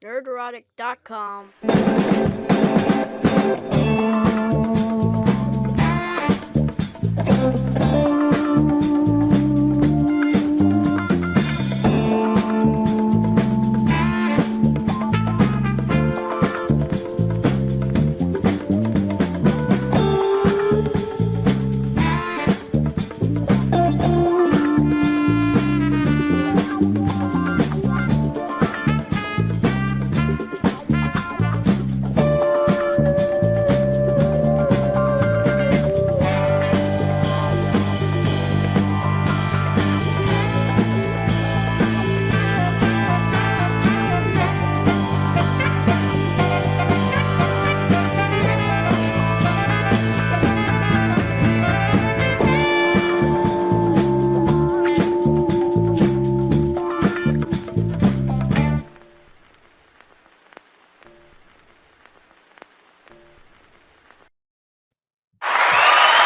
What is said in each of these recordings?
Nerdrotic.com.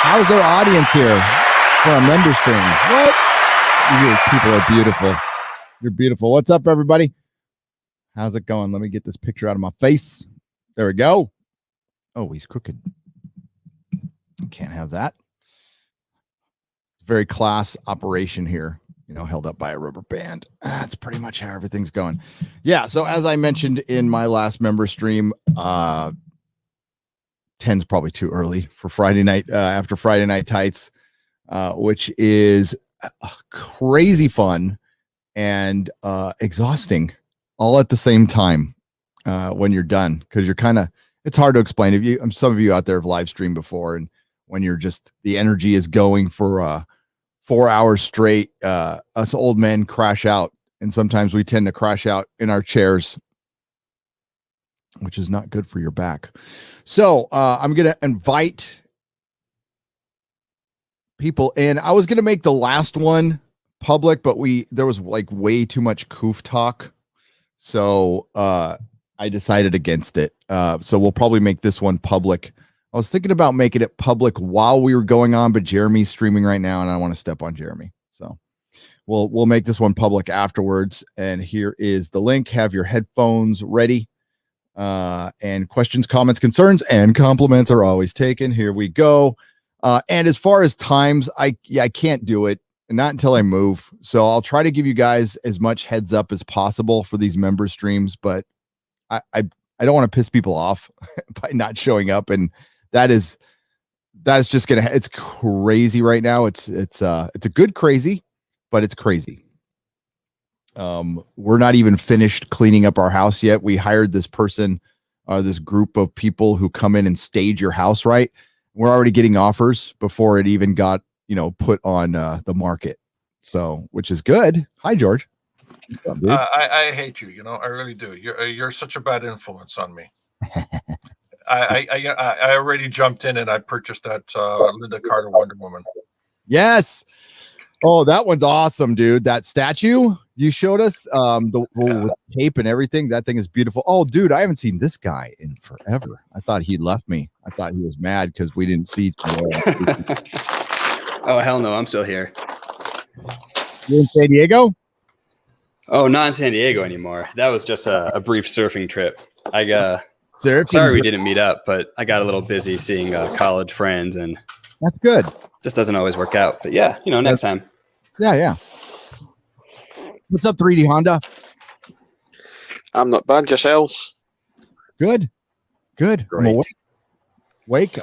How's our audience here for a member stream? What? You people are beautiful. You're beautiful. What's up, everybody? How's it going? Let me get this picture out of my face. There we go. Oh, he's crooked. Can't have that. Very class operation here, held up by a rubber band. That's pretty much how everything's going. Yeah, so as I mentioned in my last member stream, 10's probably too early for Friday night, after Friday Night Tights, which is crazy fun and exhausting all at the same time when you're done, because it's hard to explain. If some of you out there have live streamed before, and when you're just, the energy is going for 4 hours straight, us old men crash out, and sometimes we tend to crash out in our chairs, which is not good for your back. So I'm going to invite people in. I was going to make the last one public, but there was like way too much coof talk. So I decided against it. So we'll probably make this one public. I was thinking about making it public while we were going on, but Jeremy's streaming right now, and I want to step on Jeremy. So we'll make this one public afterwards. And here is the link. Have your headphones ready. And questions, comments, concerns, and compliments are always taken. Here we go. And as far as times, I can't do it, not until I move. So I'll try to give you guys as much heads up as possible for these member streams, but I don't want to piss people off by not showing up. And that is just it's crazy right now. It's a good crazy, but it's crazy. We're not even finished cleaning up our house yet. We hired this person, this group of people who come in and stage your house right. We're already getting offers before it even got, put on the market. So, which is good. Hi, George. I hate you. I really do. You're such a bad influence on me. I already jumped in and I purchased that Linda Carter Wonder Woman. Yes. Oh, that one's awesome, dude. That statue you showed us, with tape and everything, that thing is beautiful. Oh, dude, I haven't seen this guy in forever. I thought he left me. I thought he was mad because we didn't see. Oh, hell no, I'm still here. You in San Diego? Oh, not in San Diego anymore. That was just a brief surfing trip. Sorry we didn't meet up, but I got a little busy seeing college friends, and that's good. Just doesn't always work out. But yeah, next time. Yeah. What's up, 3D Honda? I'm not bad. Yourselves? Good. Great. I'm awake.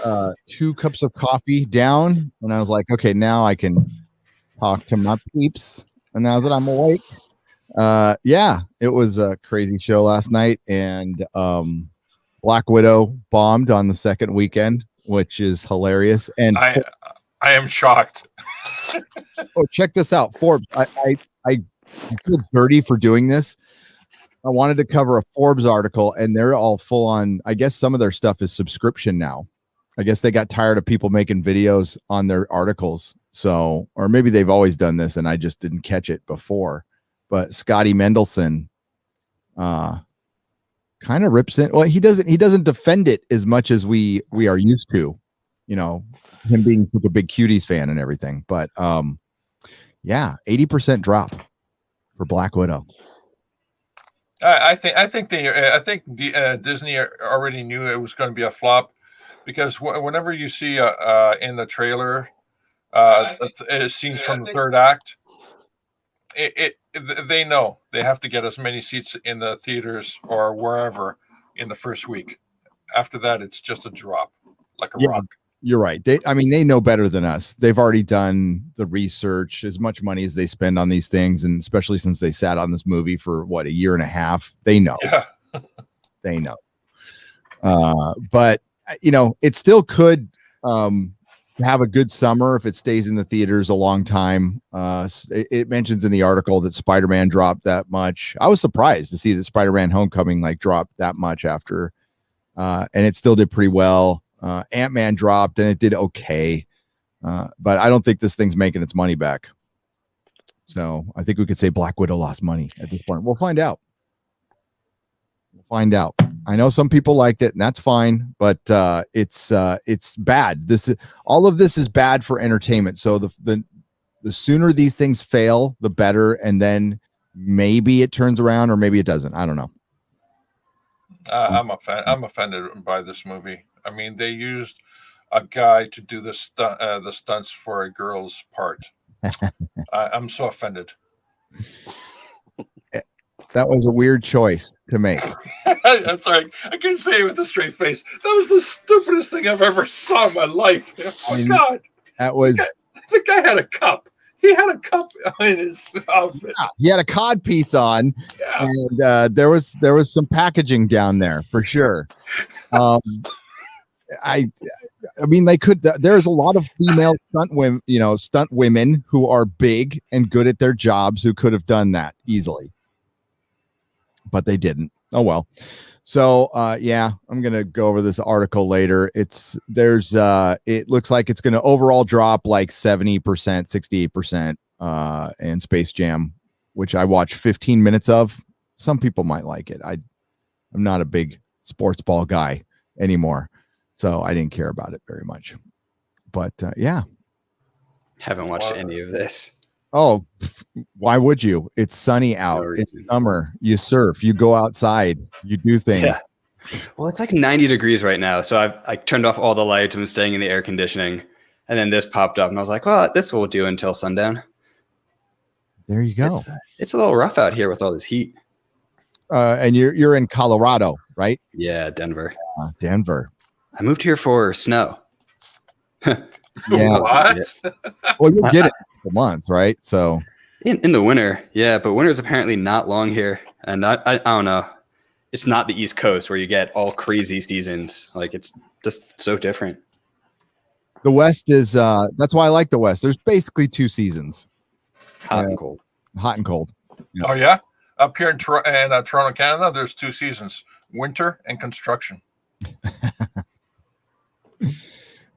2 cups of coffee down, and I was like, okay, now I can talk to my peeps. And now that I'm awake, yeah, it was a crazy show last night, and Black Widow bombed on the second weekend, which is hilarious. And I am shocked. Oh, check this out, Forbes. I feel dirty for doing this. I wanted to cover a Forbes article, and they're all full on. I guess some of their stuff is subscription now. I guess they got tired of people making videos on their articles. So, or maybe they've always done this and I just didn't catch it before. But Scotty Mendelson kind of rips it. Well, he doesn't defend it as much as we are used to, him being such a big Cuties fan and everything. But yeah, 80% drop for Black Widow. Disney already knew it was going to be a flop because whenever you see in the trailer scenes from the third act, they know they have to get as many seats in the theaters or wherever in the first week. After that, it's just a drop, like a rock. You're right. They know better than us. They've already done the research. As much money as they spend on these things, and especially since they sat on this movie for a year and a half, they know. Yeah. They know. But it still could have a good summer if it stays in the theaters a long time. It mentions in the article that Spider-Man dropped that much. I was surprised to see that Spider-Man Homecoming dropped that much after, and it still did pretty well. Ant-Man dropped and it did okay, but I don't think this thing's making its money back. So I think we could say Black Widow lost money at this point. We'll find out. I know some people liked it, and that's fine, but it's bad. All of this is bad for entertainment. So the sooner these things fail, the better, and then maybe it turns around or maybe it doesn't. I don't know. I'm offended by this movie. I mean, they used a guy to do the stunts for a girl's part. I'm so offended. That was a weird choice to make. I'm sorry. I couldn't say it with a straight face. That was the stupidest thing I've ever saw in my life. Oh, God. That was... The guy had a cup. He had a cup in his outfit. Yeah, he had a cod piece on, and there was some packaging down there for sure. I mean, they could. There's a lot of female stunt women who are big and good at their jobs who could have done that easily, but they didn't. Oh well. So I'm gonna go over this article later. It looks like it's gonna overall drop 70%, 68%. And Space Jam, which I watched 15 minutes of. Some people might like it. I'm not a big sports ball guy anymore, so I didn't care about it very much. But haven't watched any of this. Oh, why would you? It's sunny out. It's summer. You surf. You go outside. You do things. Yeah. Well, it's 90 degrees right now, so I turned off all the lights and was staying in the air conditioning. And then this popped up, and I was like, well, this will do until sundown. There you go. It's a little rough out here with all this heat. And you're in Colorado, right? Yeah, Denver. Denver. I moved here for snow. Yeah. What? Well, you get it for months, right? So in the winter, yeah, but winter's apparently not long here, and I don't know. It's not the East Coast where you get all crazy seasons. It's just so different. The West is that's why I like the West. There's basically two seasons. Hot and cold. Hot and cold. Yeah. Oh yeah, up here in Toronto, Canada, there's two seasons: winter and construction.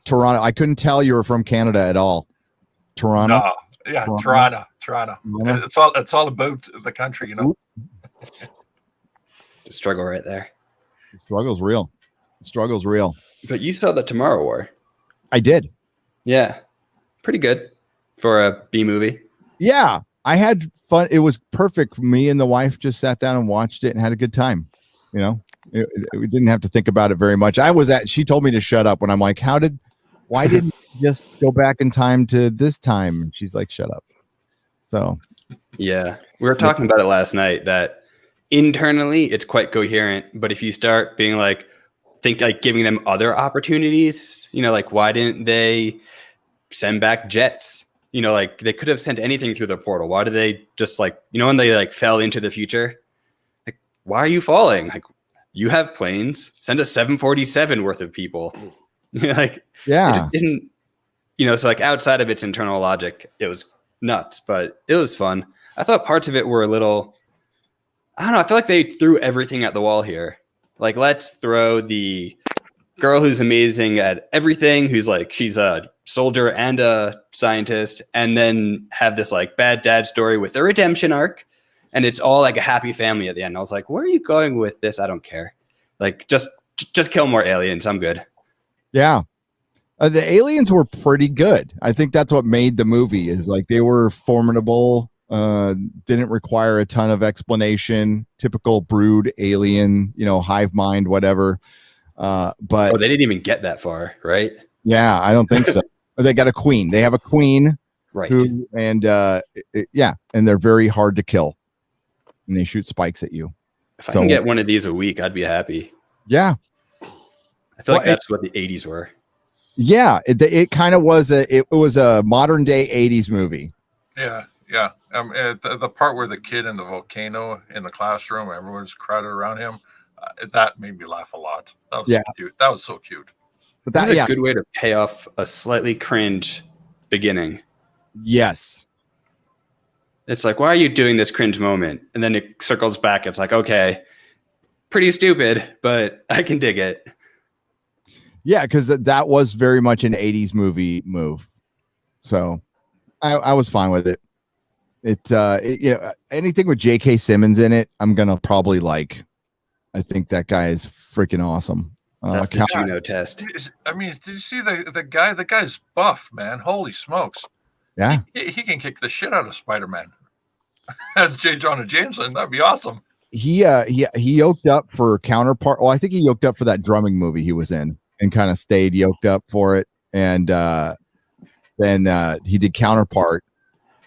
Toronto. I couldn't tell you were from Canada at all. Toronto. No, yeah, Toronto. It's all about the country, The struggle right there. The struggle's real. But you saw the Tomorrow War. I did. Yeah, pretty good for a B movie. Yeah, I had fun. It was perfect. Me and the wife just sat down and watched it and had a good time. We didn't have to think about it very much. She told me to shut up when I'm like, why didn't you just go back in time to this time? And she's like, shut up. So, yeah, we were talking about it last night that internally it's quite coherent. But if you start being giving them other opportunities, why didn't they send back jets? They could have sent anything through the portal. Why did they just when they fell into the future? Why are you falling? You have planes. Send a 747 worth of people. Yeah. It just didn't, so outside of its internal logic, it was nuts, but it was fun. I thought parts of it were a little, I don't know. I feel like they threw everything at the wall here. Let's throw the girl who's amazing at everything, who's she's a soldier and a scientist, and then have this bad dad story with a redemption arc. And it's all a happy family at the end. I was like, where are you going with this? I don't care. Just kill more aliens. I'm good. Yeah. The aliens were pretty good. I think that's what made the movie is they were formidable. Didn't require a ton of explanation. Typical brood alien, hive mind, whatever. But they didn't even get that far, right? Yeah, I don't think so. They got a queen. They have a queen, right? And they're very hard to kill, and they shoot spikes at you. If I can get one of these a week, I'd be happy. Yeah, I feel like that's what the '80s were. Yeah, it kind of was it was a modern day '80s movie. Yeah. The part where the kid in the volcano in the classroom, everyone's crowded around him, that made me laugh a lot. That was so cute. That was so cute. But that's a good way to pay off a slightly cringe beginning. Yes. It's like, why are you doing this cringe moment? And then it circles back. It's like, okay, pretty stupid, but I can dig it. Yeah, because that was very much an 80s movie move. So I was fine with it. Anything with J.K. Simmons in it, I'm going to probably like. I think that guy is freaking awesome. That's the Juno test. I mean, did you see the guy? The guy's buff, man. Holy smokes. Yeah. He can kick the shit out of Spider-Man. That's J. Jonah Jameson. That'd be awesome. He yoked up for Counterpart. Well, I think he yoked up for that drumming movie he was in and kind of stayed yoked up for it. And then he did Counterpart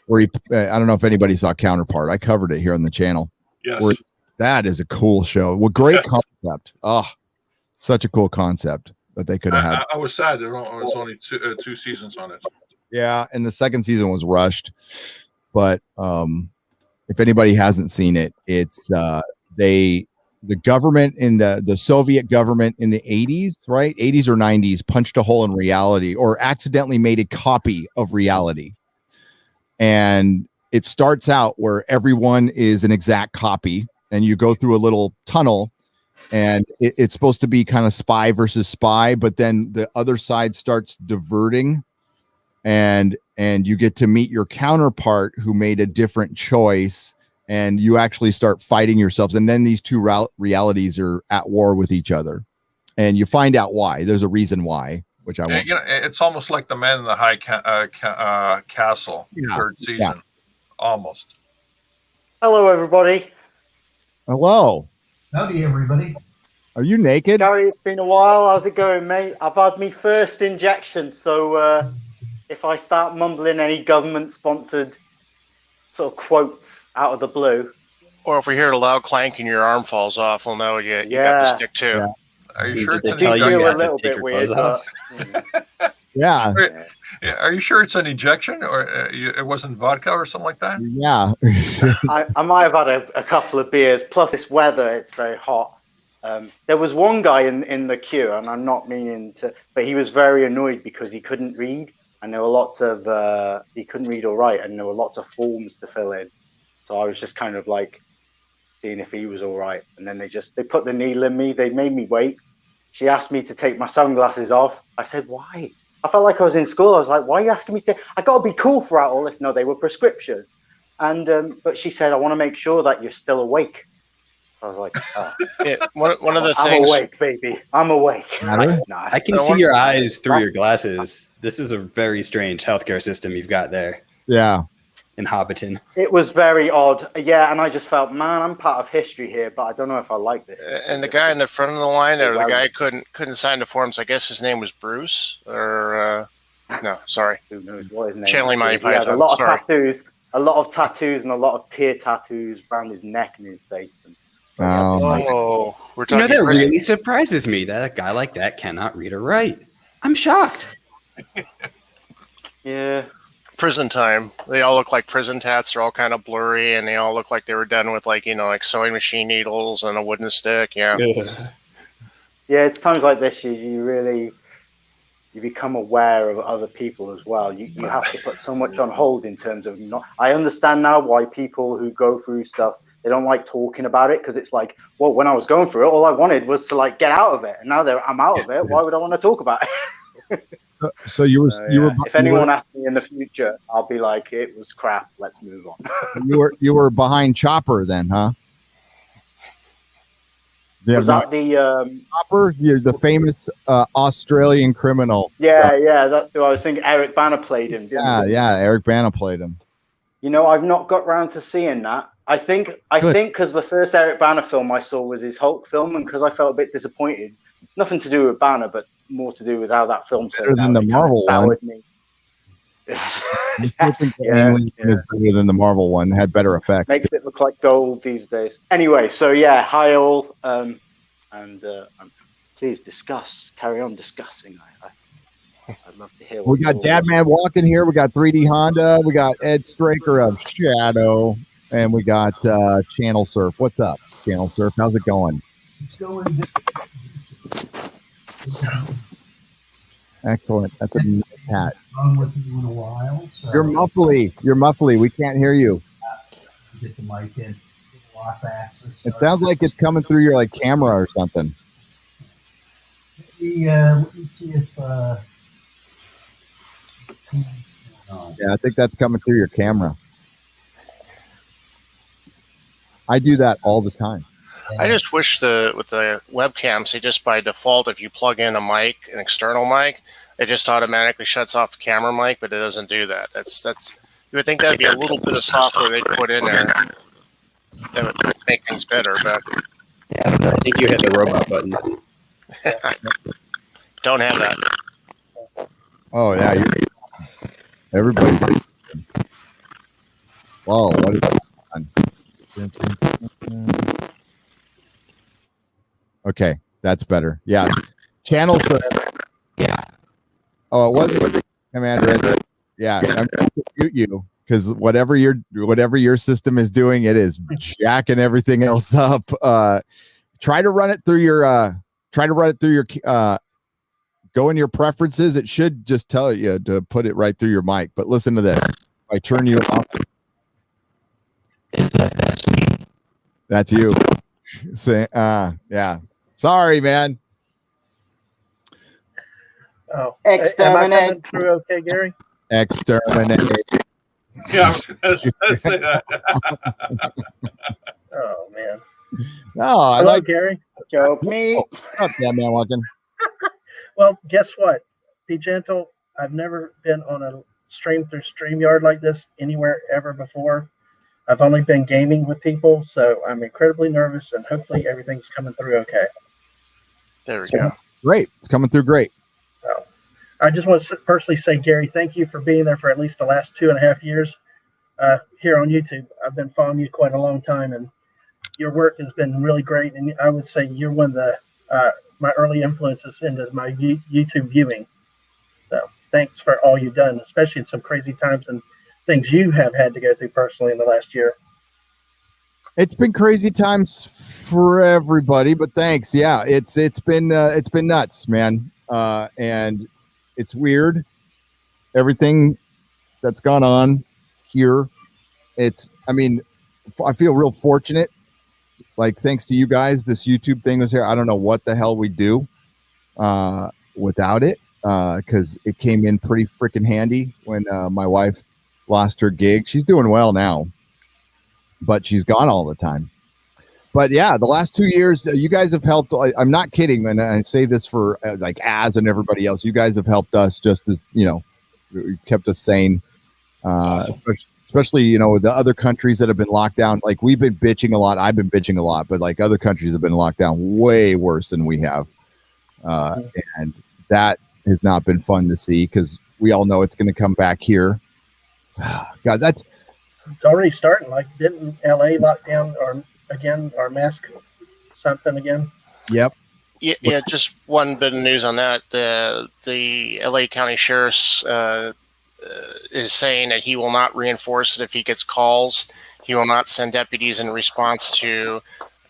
where I don't know if anybody saw Counterpart. I covered it here on the channel. Yes. That is a cool show. Well, great concept. Oh, such a cool concept that they could have had. I was sad there was only two seasons on it. Yeah, and the second season was rushed. But if anybody hasn't seen it, it's the government in the Soviet government in the 80s, right? 80s or 90s punched a hole in reality or accidentally made a copy of reality. And it starts out where everyone is an exact copy. And you go through a little tunnel and it's supposed to be kind of spy versus spy, but then the other side starts diverting and you get to meet your counterpart who made a different choice and you actually start fighting yourselves. And then these two realities are at war with each other and you find out why. There's a reason why, which I want. It's almost like The Man in the High Castle, third season, almost. Hello, everybody. Hello. Howdy, everybody. Are you naked? Gary, it's been a while. How's it going, mate? I've had my first injection, so if I start mumbling any government-sponsored sort of quotes out of the blue. Or if we hear a loud clank and your arm falls off, we'll know you got the stick too. Yeah. Are you sure Did it's they tell you feel have a to little take bit your weird, clothes off? Yeah. Are you sure it's an injection or it wasn't vodka or something like that? Yeah. I might have had a couple of beers. Plus, this weather, it's very hot. There was one guy in the queue, and I'm not meaning to, but he was very annoyed because he couldn't read, and there were lots of he couldn't read or write, and there were lots of forms to fill in. So I was just kind of like seeing if he was all right, and then they put the needle in me. They made me wait. She asked me to take my sunglasses off. I said, "Why?" I felt like I was in school. I was like, "Why are you asking me to? I got to be cool throughout all this." No, they were prescription, and but she said, "I want to make sure that you're still awake." I was like, oh. Yeah, one of the I'm things. awake, baby. I'm awake. I can see your eyes through your glasses. This is a very strange healthcare system you've got there Yeah. in Hobbiton. It was very odd. Yeah, and I just felt, man, I'm part of history here, but I don't know if I like this. And the guy in the front of the line, or the guy couldn't sign the forms. I guess his name was Bruce, or no, sorry, Who knows what his name Channeling Monty is. He had Python. a lot of Sorry. tattoos, a lot of tattoos, and a lot of tear tattoos around his neck and his face. Oh, we're talking. That really surprises me that a guy like that cannot read or write. I'm shocked. Yeah. Prison time. They all look like prison tats. They're all kind of blurry, and they all look like they were done with like sewing machine needles and a wooden stick. Yeah. Yeah, it's times like this you become aware of other people as well. You have to put so much on hold in terms of I understand now why people who go through stuff, they don't like talking about it, because it's like, well, when I was going through it, all I wanted was to like get out of it, and now that I'm out of it, why would I want to talk about it? So you were. If anyone asks me in the future, I'll be like, it was crap. Let's move on. you were behind Chopper then, huh? Was that the Chopper, the famous Australian criminal? Yeah, that's who I was thinking. Eric Bana played him. Didn't he? Yeah. Eric Bana played him. You know, I've not got round to seeing that. I think because the first Eric Bana film I saw was his Hulk film, and because I felt a bit disappointed. Nothing to do with Banner, but more to do with how that film Better turned than out. the It kind of Marvel one. soured me. I think the Alien is better than the Marvel one. Had better effects. Makes it look like gold these days. Anyway, so yeah, hi all, and please discuss. Carry on discussing. I'd love to hear. We got Dadman walking here. We got 3D Honda. We got Ed Straker of Shadow, and we got Channel Surf. What's up, Channel Surf? How's it going? It's going. Excellent. That's a nice hat. Run with you in a while. So You're muffly. You're muffly. We can't hear you. get the mic in. Off axis. It sounds like it's coming through your like camera or something. Let me see if. Yeah, I think that's coming through your camera. I do that all the time. I just wish with the webcams, they just by default, if you plug in a mic, an external mic, it just automatically shuts off the camera mic, but it doesn't do that. That's you would think that'd be a little bit of software they'd put in there that would make things better, but Yeah, I think you hit the robot button. don't have that. Oh yeah, everybody's. Whoa, what is that? Okay, that's better. Yeah, channel surf. Yeah. Oh, it wasn't Commander. Yeah, I'm going to mute you because whatever your system is doing, it is jacking everything else up. Try to run it through your. Go in your preferences. It should just tell you to put it right through your mic. But listen to this. If I turn you off. That's you. Say, yeah. Sorry, man. Oh, Exterminate. am I coming through okay, Gary? Exterminate. Yeah, I was going to say that. Oh man. No, I Hello, like Gary. Joke me. up that man walking. Well, guess what? Be gentle. I've never been on a stream through StreamYard like this anywhere ever before. I've only been gaming with people, so I'm incredibly nervous, and hopefully everything's coming through okay. There we go. Great. It's coming through great. So, I just want to personally say, Gary, thank you for being there for at least the last 2.5 years here on YouTube. I've been following you quite a long time, and your work has been really great. And I would say you're one of the my early influences into my YouTube viewing. So thanks for all you've done, especially in some crazy times and things you have had to go through personally in the last year. It's been crazy times for everybody, but thanks. Yeah, it's been nuts, man. And it's weird. Everything that's gone on here. I feel real fortunate. Like, thanks to you guys, this YouTube thing was here. I don't know what the hell we do without it, because it came in pretty freaking handy when my wife lost her gig. She's doing well now, but she's gone all the time. But yeah, the last 2 years, you guys have helped. I'm not kidding, and I say this for like Az and everybody else. You guys have helped us just as, kept us sane, especially with the other countries that have been locked down. Like, we've been bitching a lot. I've been bitching a lot, but like other countries have been locked down way worse than we have, and that has not been fun to see because we all know it's going to come back here. God, it's already starting. Like, didn't LA lock down or mask something again? Yep. Yeah, just one bit of news on that. The LA County Sheriff's is saying that he will not reinforce it if he gets calls. He will not send deputies in response to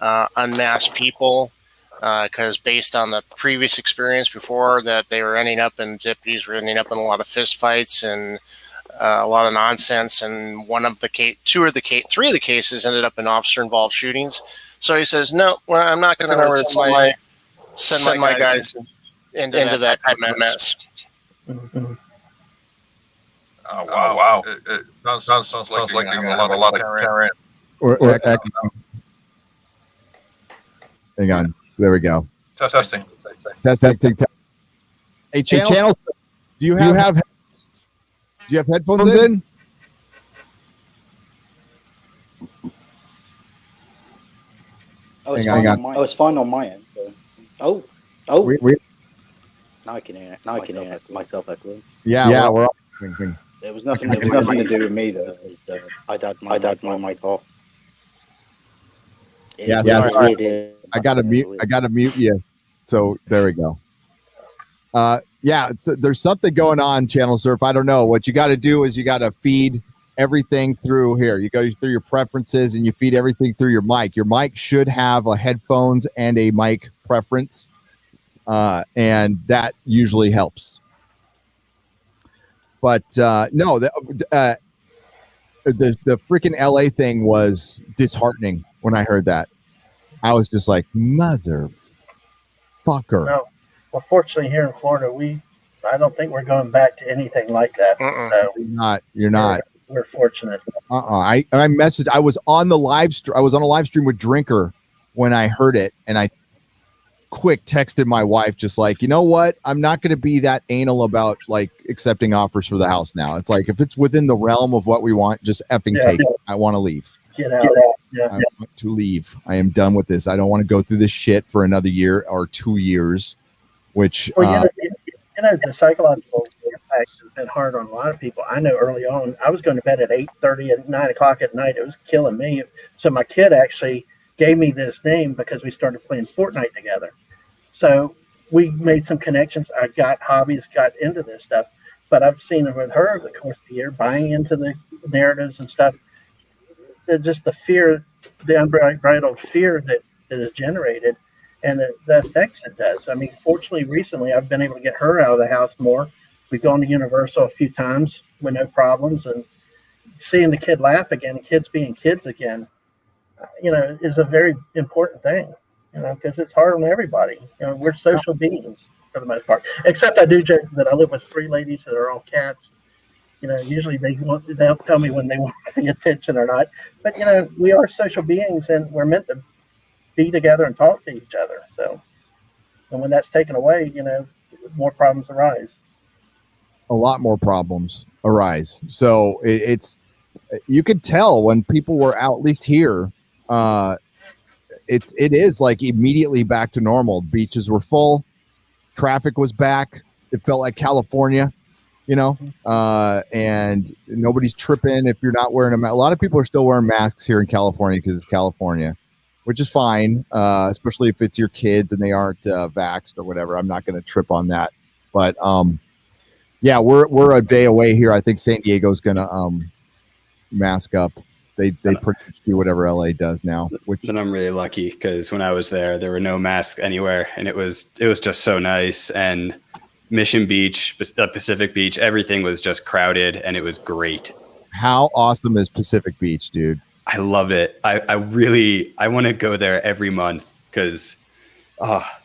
unmasked people, because based on the previous experience before, that deputies were ending up in a lot of fist fights and a lot of nonsense, and three of the cases ended up in officer-involved shootings. So he says, no, well, I'm not going to send my guys into that type of mess. Mm-hmm. Oh, wow. It sounds like you're going to have a lot of carrying. Hang on. There we go. Testing. Testing. Hey, channel. Do you have headphones in? Hang on. I was fine on my end. So. Oh. We Now I can hear it. Now I can hear myself echoing. yeah, we're all There was nothing to do with me though. I'd had my mic off. Yeah, sorry. I gotta mute you. So there we go. Yeah, there's something going on, Channel Surf. I don't know. What you got to do is you got to feed everything through here. You go through your preferences and you feed everything through your mic. Your mic should have a headphones and a mic preference, and that usually helps. But no, the freaking LA thing was disheartening when I heard that. I was just like, motherfucker. No. Well, fortunately, here in Florida, I don't think we're going back to anything like that. So You're not. We're fortunate. I messaged. I was on the live stream. I was on a live stream with Drinker when I heard it, and I quick texted my wife, just like, you know what? I'm not going to be that anal about like accepting offers for the house now. It's like if it's within the realm of what we want, just effing take it. I want to leave. Get out. Yeah. I want to leave. I am done with this. I don't want to go through this shit for another year or 2 years. Which the psychological impact has been hard on a lot of people. I know early on, I was going to bed at 8:30 and 9 o'clock at night. It was killing me. So my kid actually gave me this name because we started playing Fortnite together. So we made some connections. I got hobbies, got into this stuff, but I've seen it with her over the course of the year, buying into the narratives and stuff. Just the fear, the unbridled fear that is generated. And the effects it does. I mean, fortunately, recently, I've been able to get her out of the house more. We've gone to Universal a few times with no problems. And seeing the kid laugh again, kids being kids again, is a very important thing, because it's hard on everybody. We're social beings for the most part. Except I do joke that I live with 3 ladies that are all cats. Usually they'll tell me when they want the attention or not. But, we are social beings, and we're meant to be together and talk to each other. So, and when that's taken away, more problems arise. A lot more problems arise. So it's you could tell when people were out, at least here. It is like immediately back to normal. Beaches were full, traffic was back. It felt like California, and nobody's tripping if you're not wearing a mask. A lot of people are still wearing masks here in California because it's California, which is fine, especially if it's your kids and they aren't vaxxed or whatever. I'm not going to trip on that. But, yeah, we're a day away here. I think San Diego's going to mask up. They pretty much do whatever LA does now. Then I'm really lucky because when I was there were no masks anywhere, and it was just so nice. And Mission Beach, Pacific Beach, everything was just crowded, and it was great. How awesome is Pacific Beach, dude? I love it. I want to go there every month because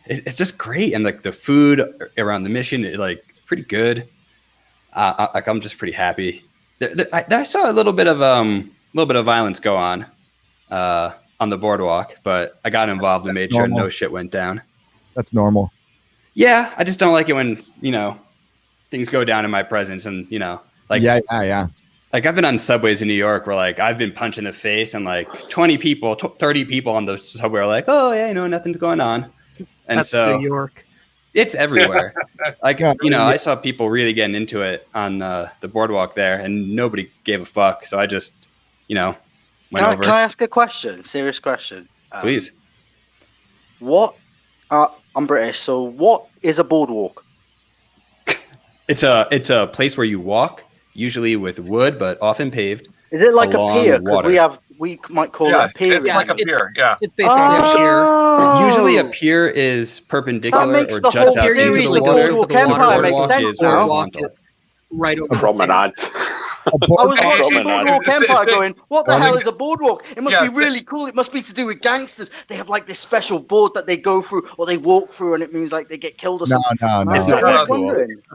it's just great. And like the food around the Mission, pretty good. I'm just pretty happy. I saw a little bit of violence go on the boardwalk, but I got involved and made sure no shit went down. That's normal. Yeah, I just don't like it when things go down in my presence, and yeah. Like I've been on subways in New York where I've been punched in the face, and 20 people, 30 people on the subway are like, oh yeah, nothing's going on. And that's so New York. It's everywhere. I saw people really getting into it on the boardwalk there, and nobody gave a fuck. So I just, went over. Can I ask a question? Serious question. Please. I'm British, so what is a boardwalk? It's a place where you walk, usually with wood, but often paved. Is it like a pier? Because we might call it a pier. It's like a pier. Yeah, it's basically a pier. Usually, a pier is perpendicular or juts out into the water. The boardwalk is right over the promenade. I was watching Boardwalk Empire going, what the hell is a boardwalk? It must be really cool. It must be to do with gangsters. They have this special board that they go through or they walk through, and it means they get killed or something. No. It's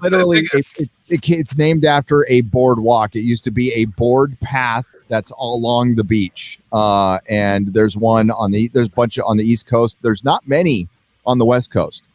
literally, it's named after a boardwalk. It used to be a board path that's all along the beach. And there's one there's a bunch on the East Coast. There's not many on the West Coast.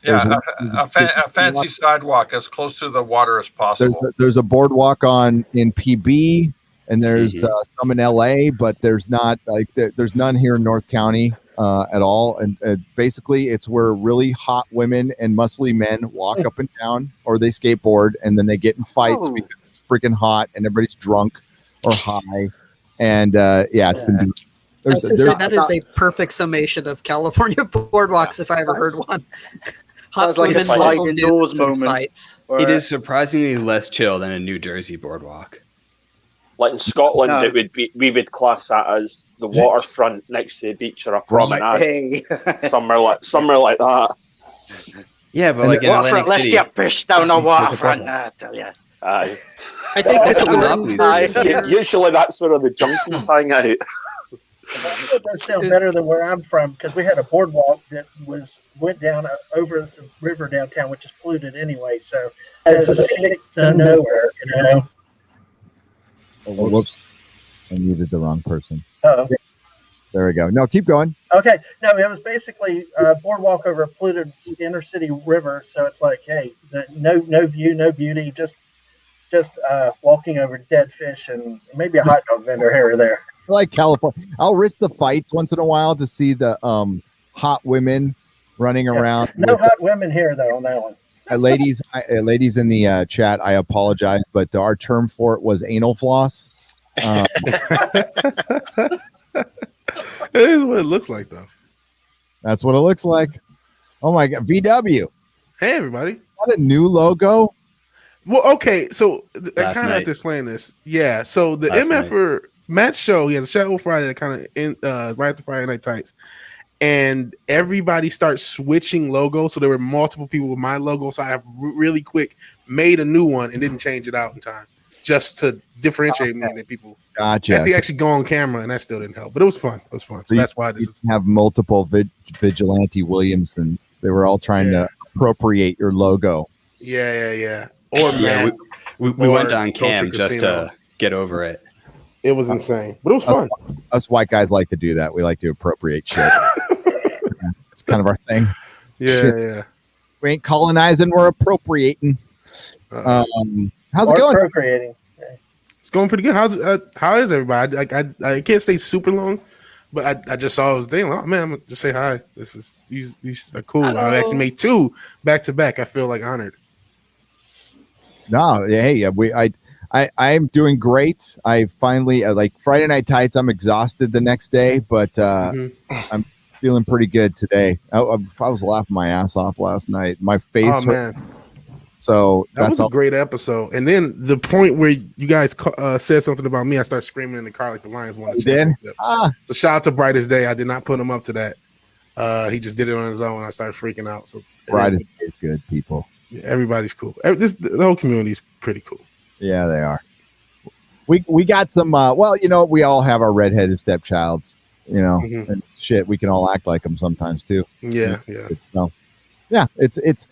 Yeah, a fancy sidewalk as close to the water as possible. There's a boardwalk in PB, and there's some in LA, but there's not there's none here in North County. at all. And basically, it's where really hot women and muscly men walk up and down, or they skateboard, and then they get in fights because it's freaking hot and everybody's drunk or high. And it's been doing. That is a perfect summation of California boardwalks if I ever heard one. Hot like women, a muscle indoors dudes, and moment. fights. It is surprisingly less chill than a New Jersey boardwalk. Like in Scotland, No. it would be, we would class that as the waterfront next to the beach or a promenade. Hey. Somewhere like that. Yeah, but like in Atlantic Let's City, get fish down the there's a waterfront. couple. I tell you. Aye. I think this Monopoly one. Usually that's where the junkies hang out. It does sound better than where I'm from because we had a boardwalk that went down over the river downtown, which is polluted anyway. So it's a scenic to nowhere, you know. Oh, whoops! I muted the wrong person. Uh-oh. There we go. No, keep going. Okay, no, it was basically a boardwalk over a polluted inner city river. So it's like, hey, no view, no beauty, just walking over dead fish and maybe a hot dog vendor here or there. I like California. I'll risk the fights once in a while to see the hot women running around. No hot women here though on that one. Ladies in the chat, I apologize, but our term for it was anal floss. It is what it looks like, though. That's what it looks like. Oh my God, VW! Hey, everybody! Is that a new logo? Well, okay, so I Last kind of have night. to explain this. Yeah, so the Last MF night. for Matt's show, he has a Shadow Friday that kind of right after Friday Night Tights, and everybody starts switching logos. So there were multiple people with my logo, so I have really quick made a new one and didn't change it out in time, just to differentiate me and people. Gotcha. I had to actually go on camera, and that still didn't help, but it was fun. It was fun. So that's why this is. Have multiple vigilante Williamsons. They were all trying to appropriate your logo. Yeah. Or Yeah, Matt. we or went on Culture cam just Casino. to get over it. It was insane, but it was fun. Us white guys like to do that. We like to appropriate shit. It's kind of our thing. Yeah. We ain't colonizing, we're appropriating. How's it going? Appropriating. It's going pretty good. How is everybody? I can't stay super long, but I just saw his thing. Oh man, I'm gonna just say hi. These are cool. Hello. I actually made 2 back to back. I feel like honored. No, hey, I'm doing great. I finally like Friday Night Tights. I'm exhausted the next day, but I'm feeling pretty good today. I was laughing my ass off last night. My face Oh hurt. man, So that that's was a all. great episode. And then the point where you guys said something about me, I started screaming in the car like the Lions won. You did? So shout out to Brightest Day. I did not put him up to that. He just did it on his own. I started freaking out. So Brightest Day is good, people. Yeah, everybody's cool. The whole community is pretty cool. Yeah, they are. We got some. Well, we all have our redheaded stepchilds. And shit, we can all act like them sometimes too. Yeah. So, yeah, it's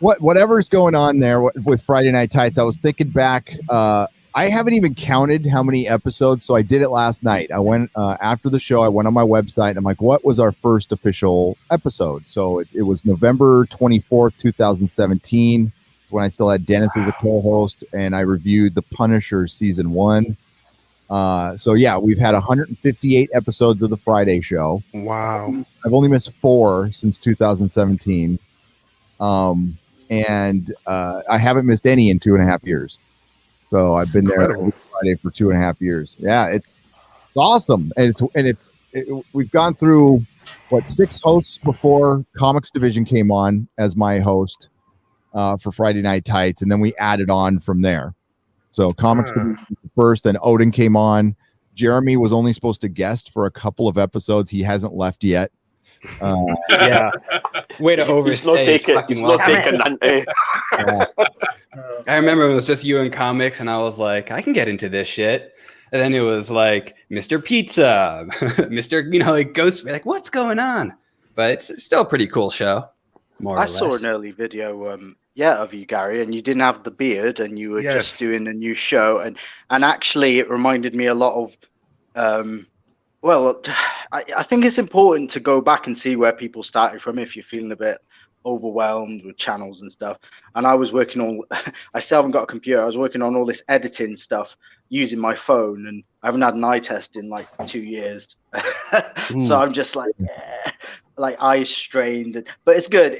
whatever's going on there with Friday Night Tights. I was thinking back. I haven't even counted how many episodes, so I did it last night. I went after the show. I went on my website. And I'm like, what was our first official episode? So it was November 24th, 2017, when I still had Dennis as a co-host, and I reviewed The Punisher season 1. So yeah, we've had 158 episodes of the Friday show. Wow. I've only missed 4 since 2017. And I haven't missed any in 2.5 years. So I've been there every Friday for 2.5 years. Yeah, it's awesome. And we've gone through 6 hosts before Comics Division came on as my host for Friday Night Tights, and then we added on from there. So Comics Division first, then Odin came on. Jeremy was only supposed to guest for a couple of episodes. He hasn't left yet. Yeah. Way to overstay. his fucking welcome. I remember it was just you and comics, and I was like, I can get into this shit. And then it was like Mr. Pizza, Mr. Like Ghost. Like, what's going on? But it's still a pretty cool show. More or I less. saw an early video, of you, Gary, and you didn't have the beard, and you were just doing a new show, and actually, it reminded me a lot of. I think it's important to go back and see where people started from if you're feeling a bit overwhelmed with channels and stuff. And I was working on, I still haven't got a computer. I was working on all this editing stuff using my phone, and I haven't had an eye test in like 2 years, so I'm just like eyes strained. But it's good.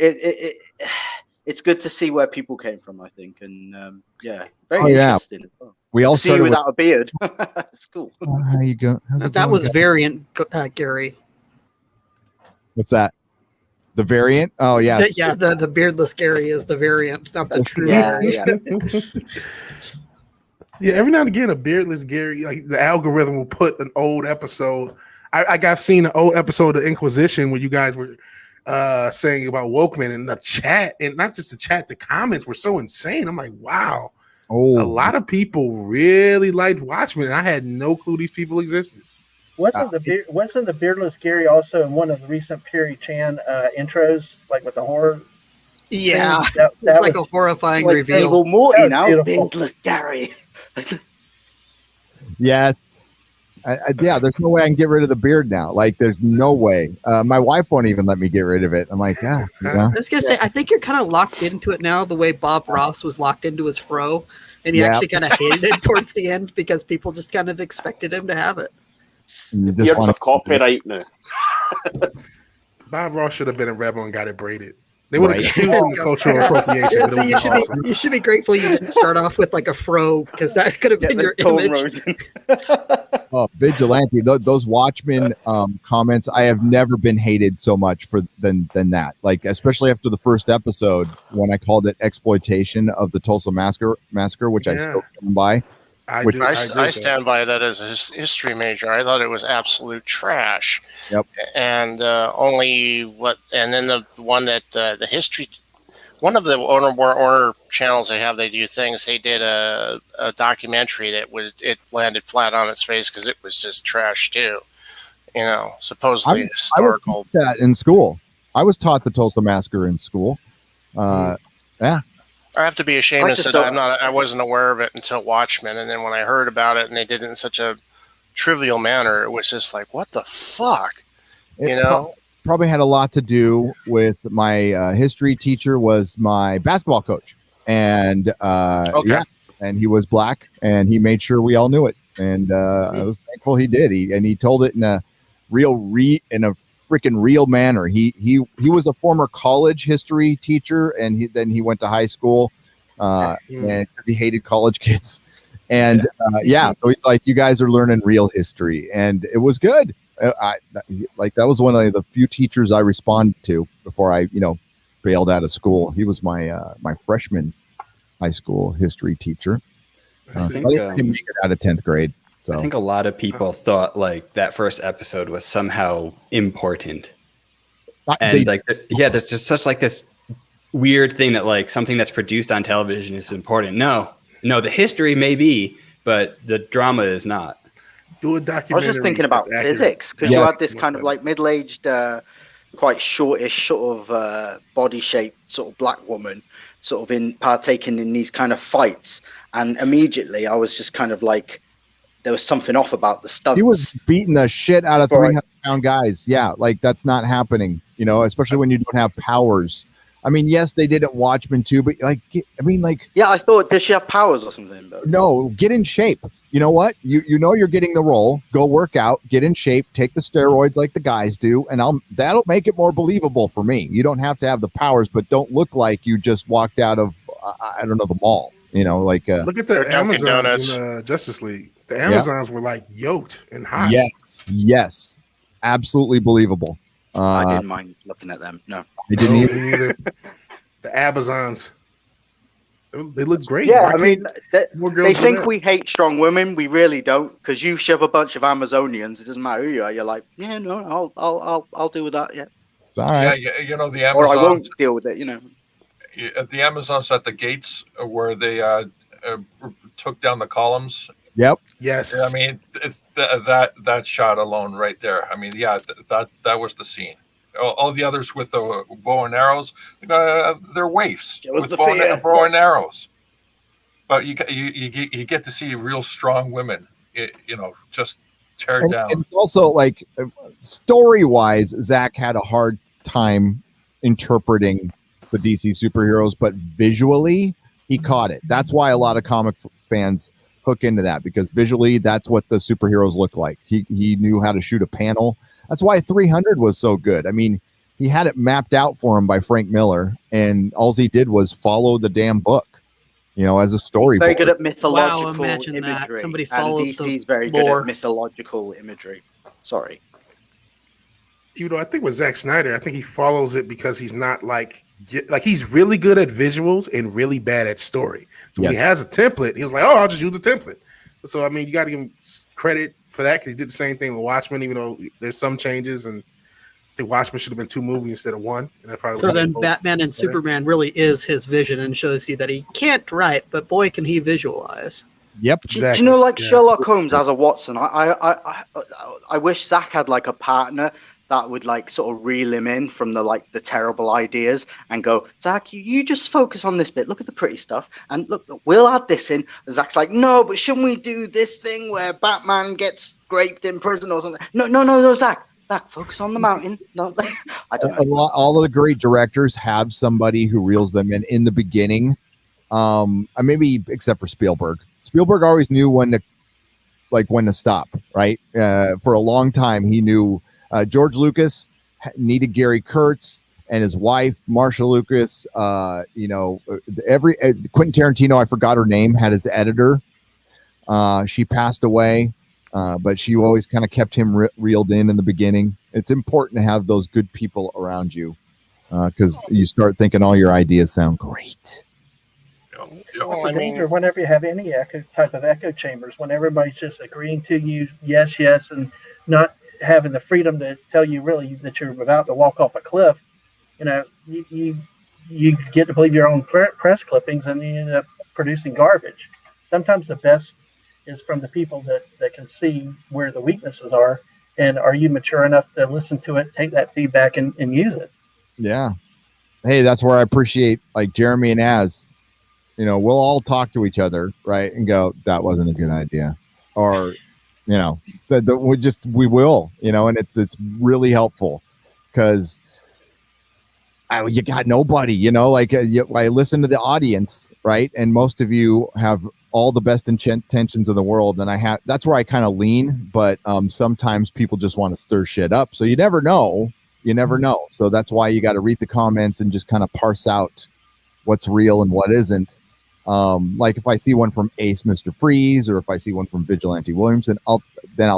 It's good to see where people came from, I think, and very interesting as well. We all See you started without a beard. It's cool. How you go? How's it That going, was guys? variant, Gary. What's that? The variant? Oh yes. The beardless Gary is the variant, not the true Gary. Yeah, every now and again, a beardless Gary, like the algorithm will put an old episode. I got seen an old episode of Inquisition where you guys were saying about Wokeman, and the chat, and not just the chat, the comments were so insane. I'm like, wow. Oh, a lot of people really liked Watchmen, and I had no clue these people existed. Wasn't the beardless Gary also in one of the recent Perry Chan intros, like with the horror? Yeah, that it's like was a horrifying like reveal. Evil Morty now, beautiful. beardless Gary. yes. Yeah, there's no way I can get rid of the beard now. Like, there's no way. My wife won't even let me get rid of it. I'm like, I was gonna say, I think you're kind of locked into it now, the way Bob Ross was locked into his fro, and he actually kind of hated it towards the end because people just kind of expected him to have it. Beards are copyright now. Bob Ross should have been a rebel and got it braided. They would have accused him of cultural Yeah, appropriation. so you should be grateful you didn't start off with like a fro, because that could have been your image. Oh, Vigilante! Those Watchmen comments, I have never been hated so much for than that. Like, especially after the first episode when I called it exploitation of the Tulsa massacre, which I still stand by. I stand by that as a history major. I thought it was absolute trash. Yep. And and then the one that the history, one of the Warner channels they do things. They did a documentary it landed flat on its face because it was just trash too. You know, supposedly historical. I was taught that in school. I was taught the Tulsa massacre in school. Yeah. I have to be ashamed and said I wasn't aware of it until Watchmen, and then when I heard about it and they did it in such a trivial manner, it was just like, what the fuck, Probably had a lot to do with my history teacher was my basketball coach, and and he was black, and he made sure we all knew it, and I was thankful he did. He told it in a freaking real manner. He was a former college history teacher, and then he went to high school, and he hated college kids, and so he's like, you guys are learning real history, and it was good. That was one of the few teachers I responded to before I bailed out of school. He was my freshman high school history teacher. I didn't make it out of 10th grade. So I think a lot of people thought like that first episode was somehow important. And there's just such like this weird thing that like something that's produced on television is important. No, the history may be, but the drama is not. Do a documentary. I was just thinking about physics, because you had this kind of like middle-aged, quite shortish sort of body shape sort of black woman sort of partaking in these kind of fights, and immediately I was just kind of like, there was something off about the stunts. He was beating the shit out of 300-pound guys. Yeah, like that's not happening, especially when you don't have powers. I mean, yes, they did it Watchmen too, but yeah, I thought, does she have powers or something? Though? No, get in shape. You know what? You're getting the role. Go work out, get in shape, take the steroids like the guys do, and that'll make it more believable for me. You don't have to have the powers, but don't look like you just walked out of the mall. Look at the Amazons in Justice League. The Amazons were like yoked and hot. Yes, absolutely believable. I didn't mind looking at them. No, I didn't either. The Amazons, they look great. Yeah, I mean, they think we hate strong women. We really don't, because you shove a bunch of Amazonians. It doesn't matter who you are. You're like, yeah, no, I'll deal with that. Yeah. All right. Yeah, the Amazons. Or I won't deal with it. The Amazons at the gates where they took down the columns. Yep. Yes. I mean, that shot alone right there. I mean, that was the scene. All the others with the bow and arrows, they're waifs with bow and arrows. But you get to see real strong women, just tear down. And it's also like story-wise, Zach had a hard time interpreting the DC superheroes, but visually he caught it. That's why a lot of comic fans hook into that because visually that's what the superheroes look like. He knew how to shoot a panel. That's why 300 was so good. I mean, he had it mapped out for him by Frank Miller, and all he did was follow the damn book, as a story. Very good at mythological Wow, imagine that. imagery. Somebody and followed DC's the very good lore. at mythological imagery. Sorry. You know, I think with Zack Snyder, I think he follows it because he's not like he's really good at visuals and really bad at story. So when he has a template, he was like, "Oh, I'll just use the template." So I mean, you got to give him credit for that because he did the same thing with Watchmen, even though there's some changes. And I think Watchmen should have been 2 movies instead of 1. And that probably So then Batman and Superman really is his vision and shows you that he can't write, but boy, can he visualize. Yep. Do you know, like Sherlock Holmes as a Watson? I wish Zach had like a partner that would like sort of reel him in from the terrible ideas and go, Zach, you just focus on this bit. Look at the pretty stuff, and look, we'll add this in. And Zach's like, no, but shouldn't we do this thing where Batman gets scraped in prison or something? No, Zach, focus on the mountain. No, I don't know. All of the great directors have somebody who reels them in the beginning. Maybe except for Spielberg. Spielberg always knew when to stop. Right. For a long time, he knew. George Lucas needed Gary Kurtz and his wife, Marsha Lucas. Quentin Tarantino, I forgot her name, had his editor. She passed away, but she always kind of kept him reeled in the beginning. It's important to have those good people around you because you start thinking all your ideas sound great. Well, I mean, whenever you have any type of echo chambers, when everybody's just agreeing to you, yes, and not having the freedom to tell you really that you're about to walk off a cliff, you get to believe your own press clippings and you end up producing garbage. Sometimes the best is from the people that can see where the weaknesses are, and are you mature enough to listen to it, take that feedback and use it? Yeah. Hey, that's where I appreciate like Jeremy and Az. We'll all talk to each other, right, and go, that wasn't a good idea, or we will, and it's really helpful because you got nobody, I listen to the audience, right, and most of you have all the best intentions in the world, and that's where I kind of lean, but sometimes people just want to stir shit up, so you never know, so that's why you got to read the comments and just kind of parse out what's real and what isn't. Like if I see one from Ace Mr. Freeze or if I see one from Vigilante Williamson, I'll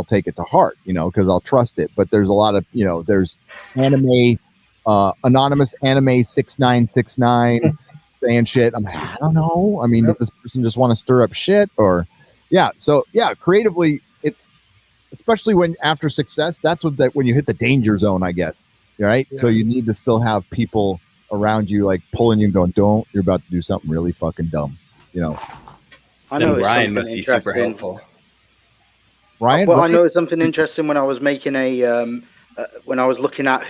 take it to heart, because I'll trust it. But there's a lot of, there's anime, anonymous anime 6969 saying shit. I don't know. I mean, does this person just want to stir up shit or So creatively it's especially when after success, that's when you hit the danger zone, I guess. Right. Yeah. So you need to still have people around you like pulling you and going, don't, you're about to do something really fucking dumb, I know Ryan must be super helpful. Ryan, I know something interesting when I was making when I was looking at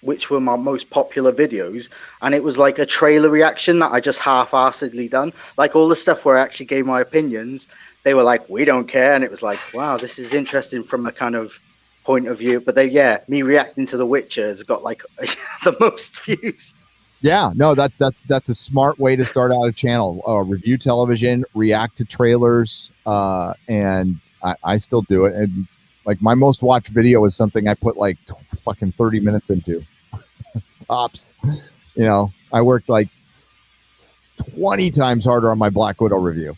which were my most popular videos, and it was like a trailer reaction that I just half-assedly done. Like all the stuff where I actually gave my opinions, they were like, we don't care, and it was like, wow, this is interesting from a kind of point of view. But me reacting to The Witcher has got like the most views. Yeah, no, that's a smart way to start out a channel. Review television, react to trailers, and I still do it. And like my most watched video is something I put like fucking 30 minutes into. Tops. I worked like 20 times harder on my Black Widow review.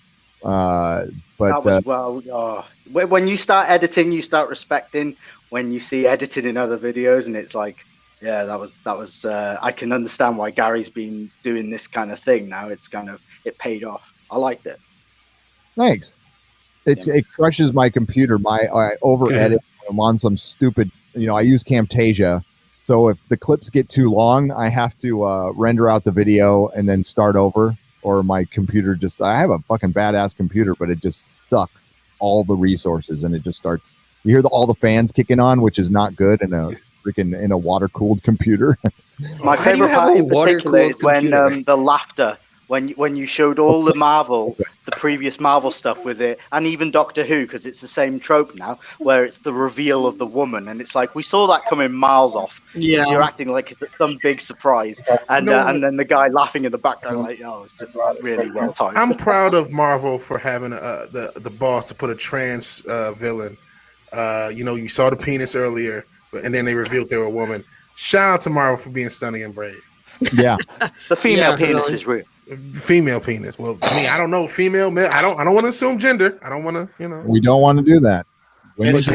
When you start editing, you start respecting when you see editing in other videos, and it's like, yeah, that was. I can understand why Gary's been doing this kind of thing now. It's it paid off. I liked it. Thanks. It crushes my computer. I over edit. I'm on some stupid. I use Camtasia, so if the clips get too long, I have to render out the video and then start over. Or my computer I have a fucking badass computer, but it just sucks all the resources, and it just starts. You hear all the fans kicking on, which is not good in a water-cooled computer. My favorite part in particular is when the laughter, when you showed all the Marvel, the previous Marvel stuff with it, and even Doctor Who, because it's the same trope now, where it's the reveal of the woman, and it's like we saw that coming miles off. Yeah. You're acting like it's some big surprise, and then the guy laughing in the background, like, oh, it's just really well timed. I'm proud of Marvel for having the boss to put a trans villain. You saw the penis earlier, and then they revealed they were a woman. Shout out to Marvel for being stunning and brave. Yeah, the female penis is real. Female penis. Well, I mean, I don't know female. Male. I don't want to assume gender. I don't want to. We don't want to do that. It's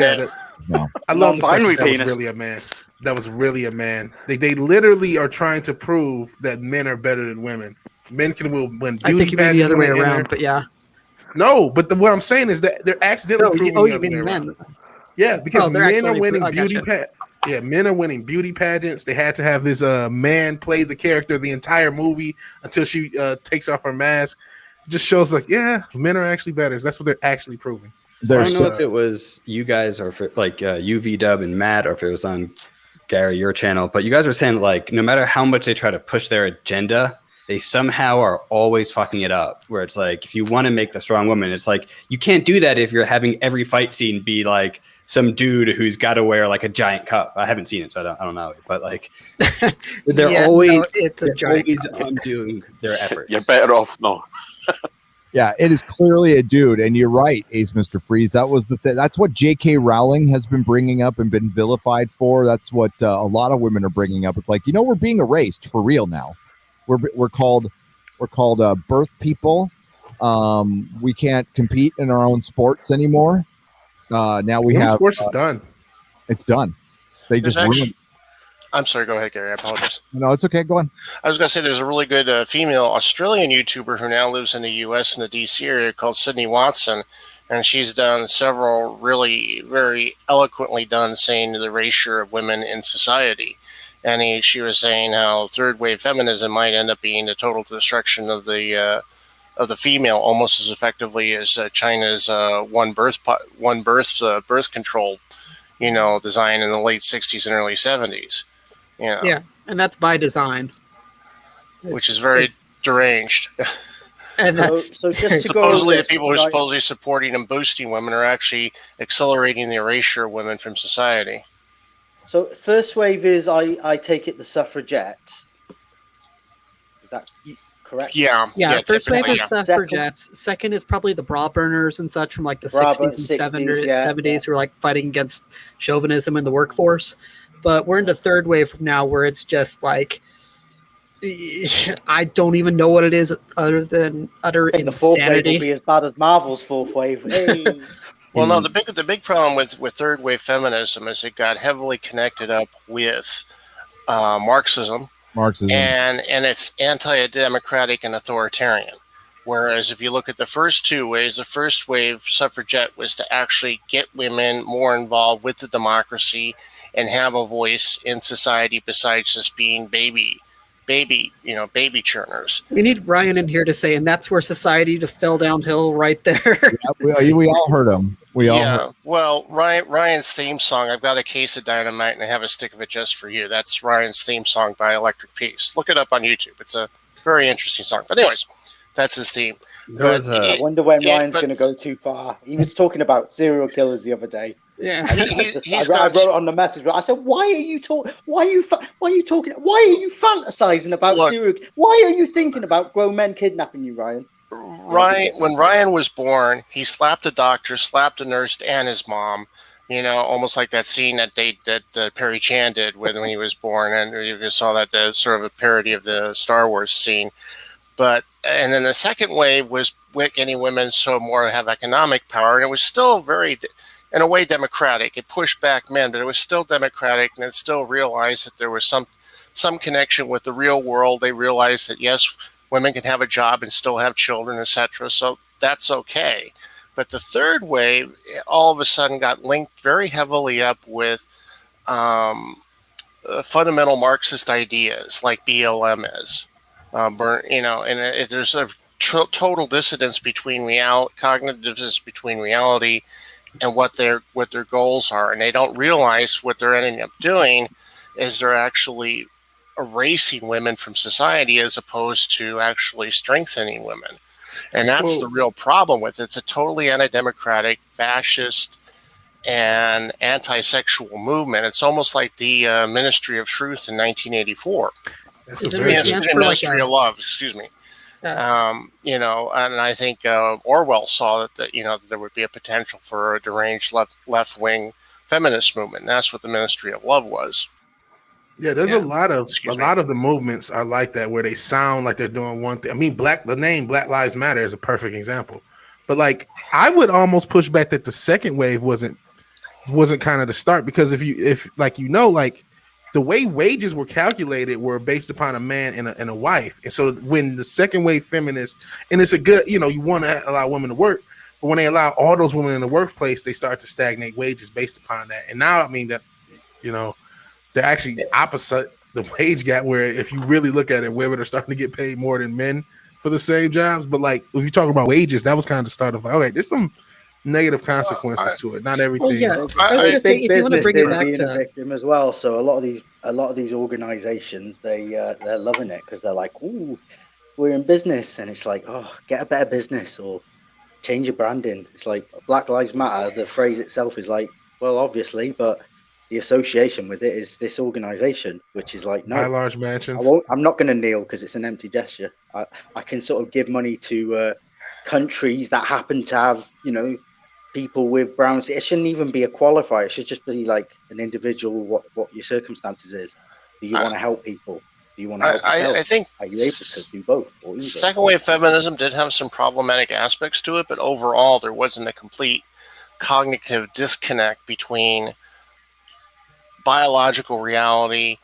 No. I love the fact Non-binary that was penis. really a man. That was really a man. They literally are trying to prove that men are better than women. Men can win beauty I think you mean the other way pageants when they around, enter. but yeah. No, but what I'm saying is that they're accidentally proving the you other way mean around. men? Yeah, because Oh, they're men actually are winning I beauty gotcha. men are winning beauty pageants. They had to have this man play the character the entire movie until she takes off her mask. It just shows men are actually better. That's what they're actually proving. I don't know if it was you guys or if it, like UV Dub and Matt, or if it was on Gary, your channel, but you guys were saying like no matter how much they try to push their agenda, they somehow are always fucking it up. Where it's like if you want to make the strong woman, it's like you can't do that if you're having every fight scene be like some dude who's got to wear like a giant cup. I haven't seen it, so I don't know. But like they're always undoing their efforts. You're better off no. Yeah, it is clearly a dude, and you're right, Ace Mr. Freeze. That was the thing. That's what J.K. Rowling has been bringing up and been vilified for. That's what a lot of women are bringing up. It's like, we're being erased for real now. We're called birth people. We can't compete in our own sports anymore. Now we have sports is done. It's done. They just ruined. I'm sorry, go ahead, Gary. I apologize. No, it's okay. Go on. I was going to say there's a really good female Australian YouTuber who now lives in the U.S. in the D.C. area called Sydney Watson, and she's done several really very eloquently done saying the erasure of women in society. And she was saying how third wave feminism might end up being the total destruction of the female, almost as effectively as China's birth control, design in the late 60s and early 70s. Yeah, and that's by design. Which is very deranged. And that's so just to go supposedly over the people who are supposedly supporting and boosting women are actually accelerating the erasure of women from society. So first wave is, I take it, the suffragettes. Is that correct? Yeah. First wave is yeah. suffragettes. Second is probably the bra burners and such from like the Bra 60s and 60s, 70s who are like fighting against chauvinism in the workforce. But we're into third wave from now where it's just like, I don't even know what it is other than utter The fourth wave insanity. will be as bad as Marvel's fourth wave. Hey. Well, no, the big problem with third wave feminism is it got heavily connected up with Marxism, and it's anti-democratic and authoritarian. Whereas if you look at the first two waves, the first wave suffragette was to actually get women more involved with the democracy and have a voice in society besides just being baby churners. We need Ryan in here to say, and that's where society fell downhill right there. We all heard him. Well, Ryan's theme song, I've got a case of dynamite and I have a stick of it just for you. That's Ryan's theme song by Electric Peace. Look it up on YouTube. It's a very interesting song. But anyways, that's his theme. I wonder when Ryan's going to go too far. He was talking about serial killers the other day. Yeah, I wrote on the message. I said, "Why are you talking? Why are you fantasizing about serial? Why are you thinking about grown men kidnapping you, Ryan?" When Ryan was born, he slapped a doctor, slapped a nurse, and his mom. Almost like that scene that Perry Chan did when he was born, and you saw that sort of a parody of the Star Wars scene. And then the second wave was getting women so more have economic power, and it was still very, in a way, democratic. It pushed back men, but it was still democratic, and it still realized that there was some connection with the real world. They realized that yes, women can have a job and still have children, etc. So that's okay. But the third wave, all of a sudden, got linked very heavily up with fundamental Marxist ideas like BLM is. There's a total dissonance between cognitive dissonance between reality and what their goals are, and they don't realize what they're ending up doing is they're actually erasing women from society as opposed to actually strengthening women. And that's the real problem with it. It's a totally anti-democratic, fascist, and anti-sexual movement. It's almost like the Ministry of Truth in 1984. Ministry of Love, excuse me. You know, and I think Orwell saw that you know that there would be a potential for a deranged left-wing feminist movement. And that's what the Ministry of Love was. Yeah, there's a lot of the movements are like that, where they sound like they're doing one thing. I mean, the name Black Lives Matter is a perfect example. But like, I would almost push back that the second wave wasn't kind of the start, because if like the way wages were calculated were based upon a man and a wife, and so when the second wave feminists, and it's a good, you know, you want to allow women to work, but when they allow all those women in the workplace, they start to stagnate wages based upon that. And now, I mean that, you know, they're actually opposite the wage gap, where if you really look at it, women are starting to get paid more than men for the same jobs. But like, if you talk about wages, that was kind of the start of like, okay, there's some negative consequences to it. Not everything. Well, yeah, I was going to say, if you want to bring it back to victim as well. So a lot of these organizations, they're loving it because they're like, ooh, we're in business, and it's like, oh, get a better business or change your branding. It's like Black Lives Matter. The phrase itself is like, well, obviously, but the association with it is this organization, which is like, no, High large mansions. I'm not going to kneel because it's an empty gesture. I can sort of give money to countries that happen to have, you know, people with brown. It shouldn't even be a qualifier. It should just be like an individual, what your circumstances is. Do you want to help people? Do you want to help yourself? I think are you able to do both? Or either? Second wave feminism did have some problematic aspects to it, but overall there wasn't a complete cognitive disconnect between biological reality,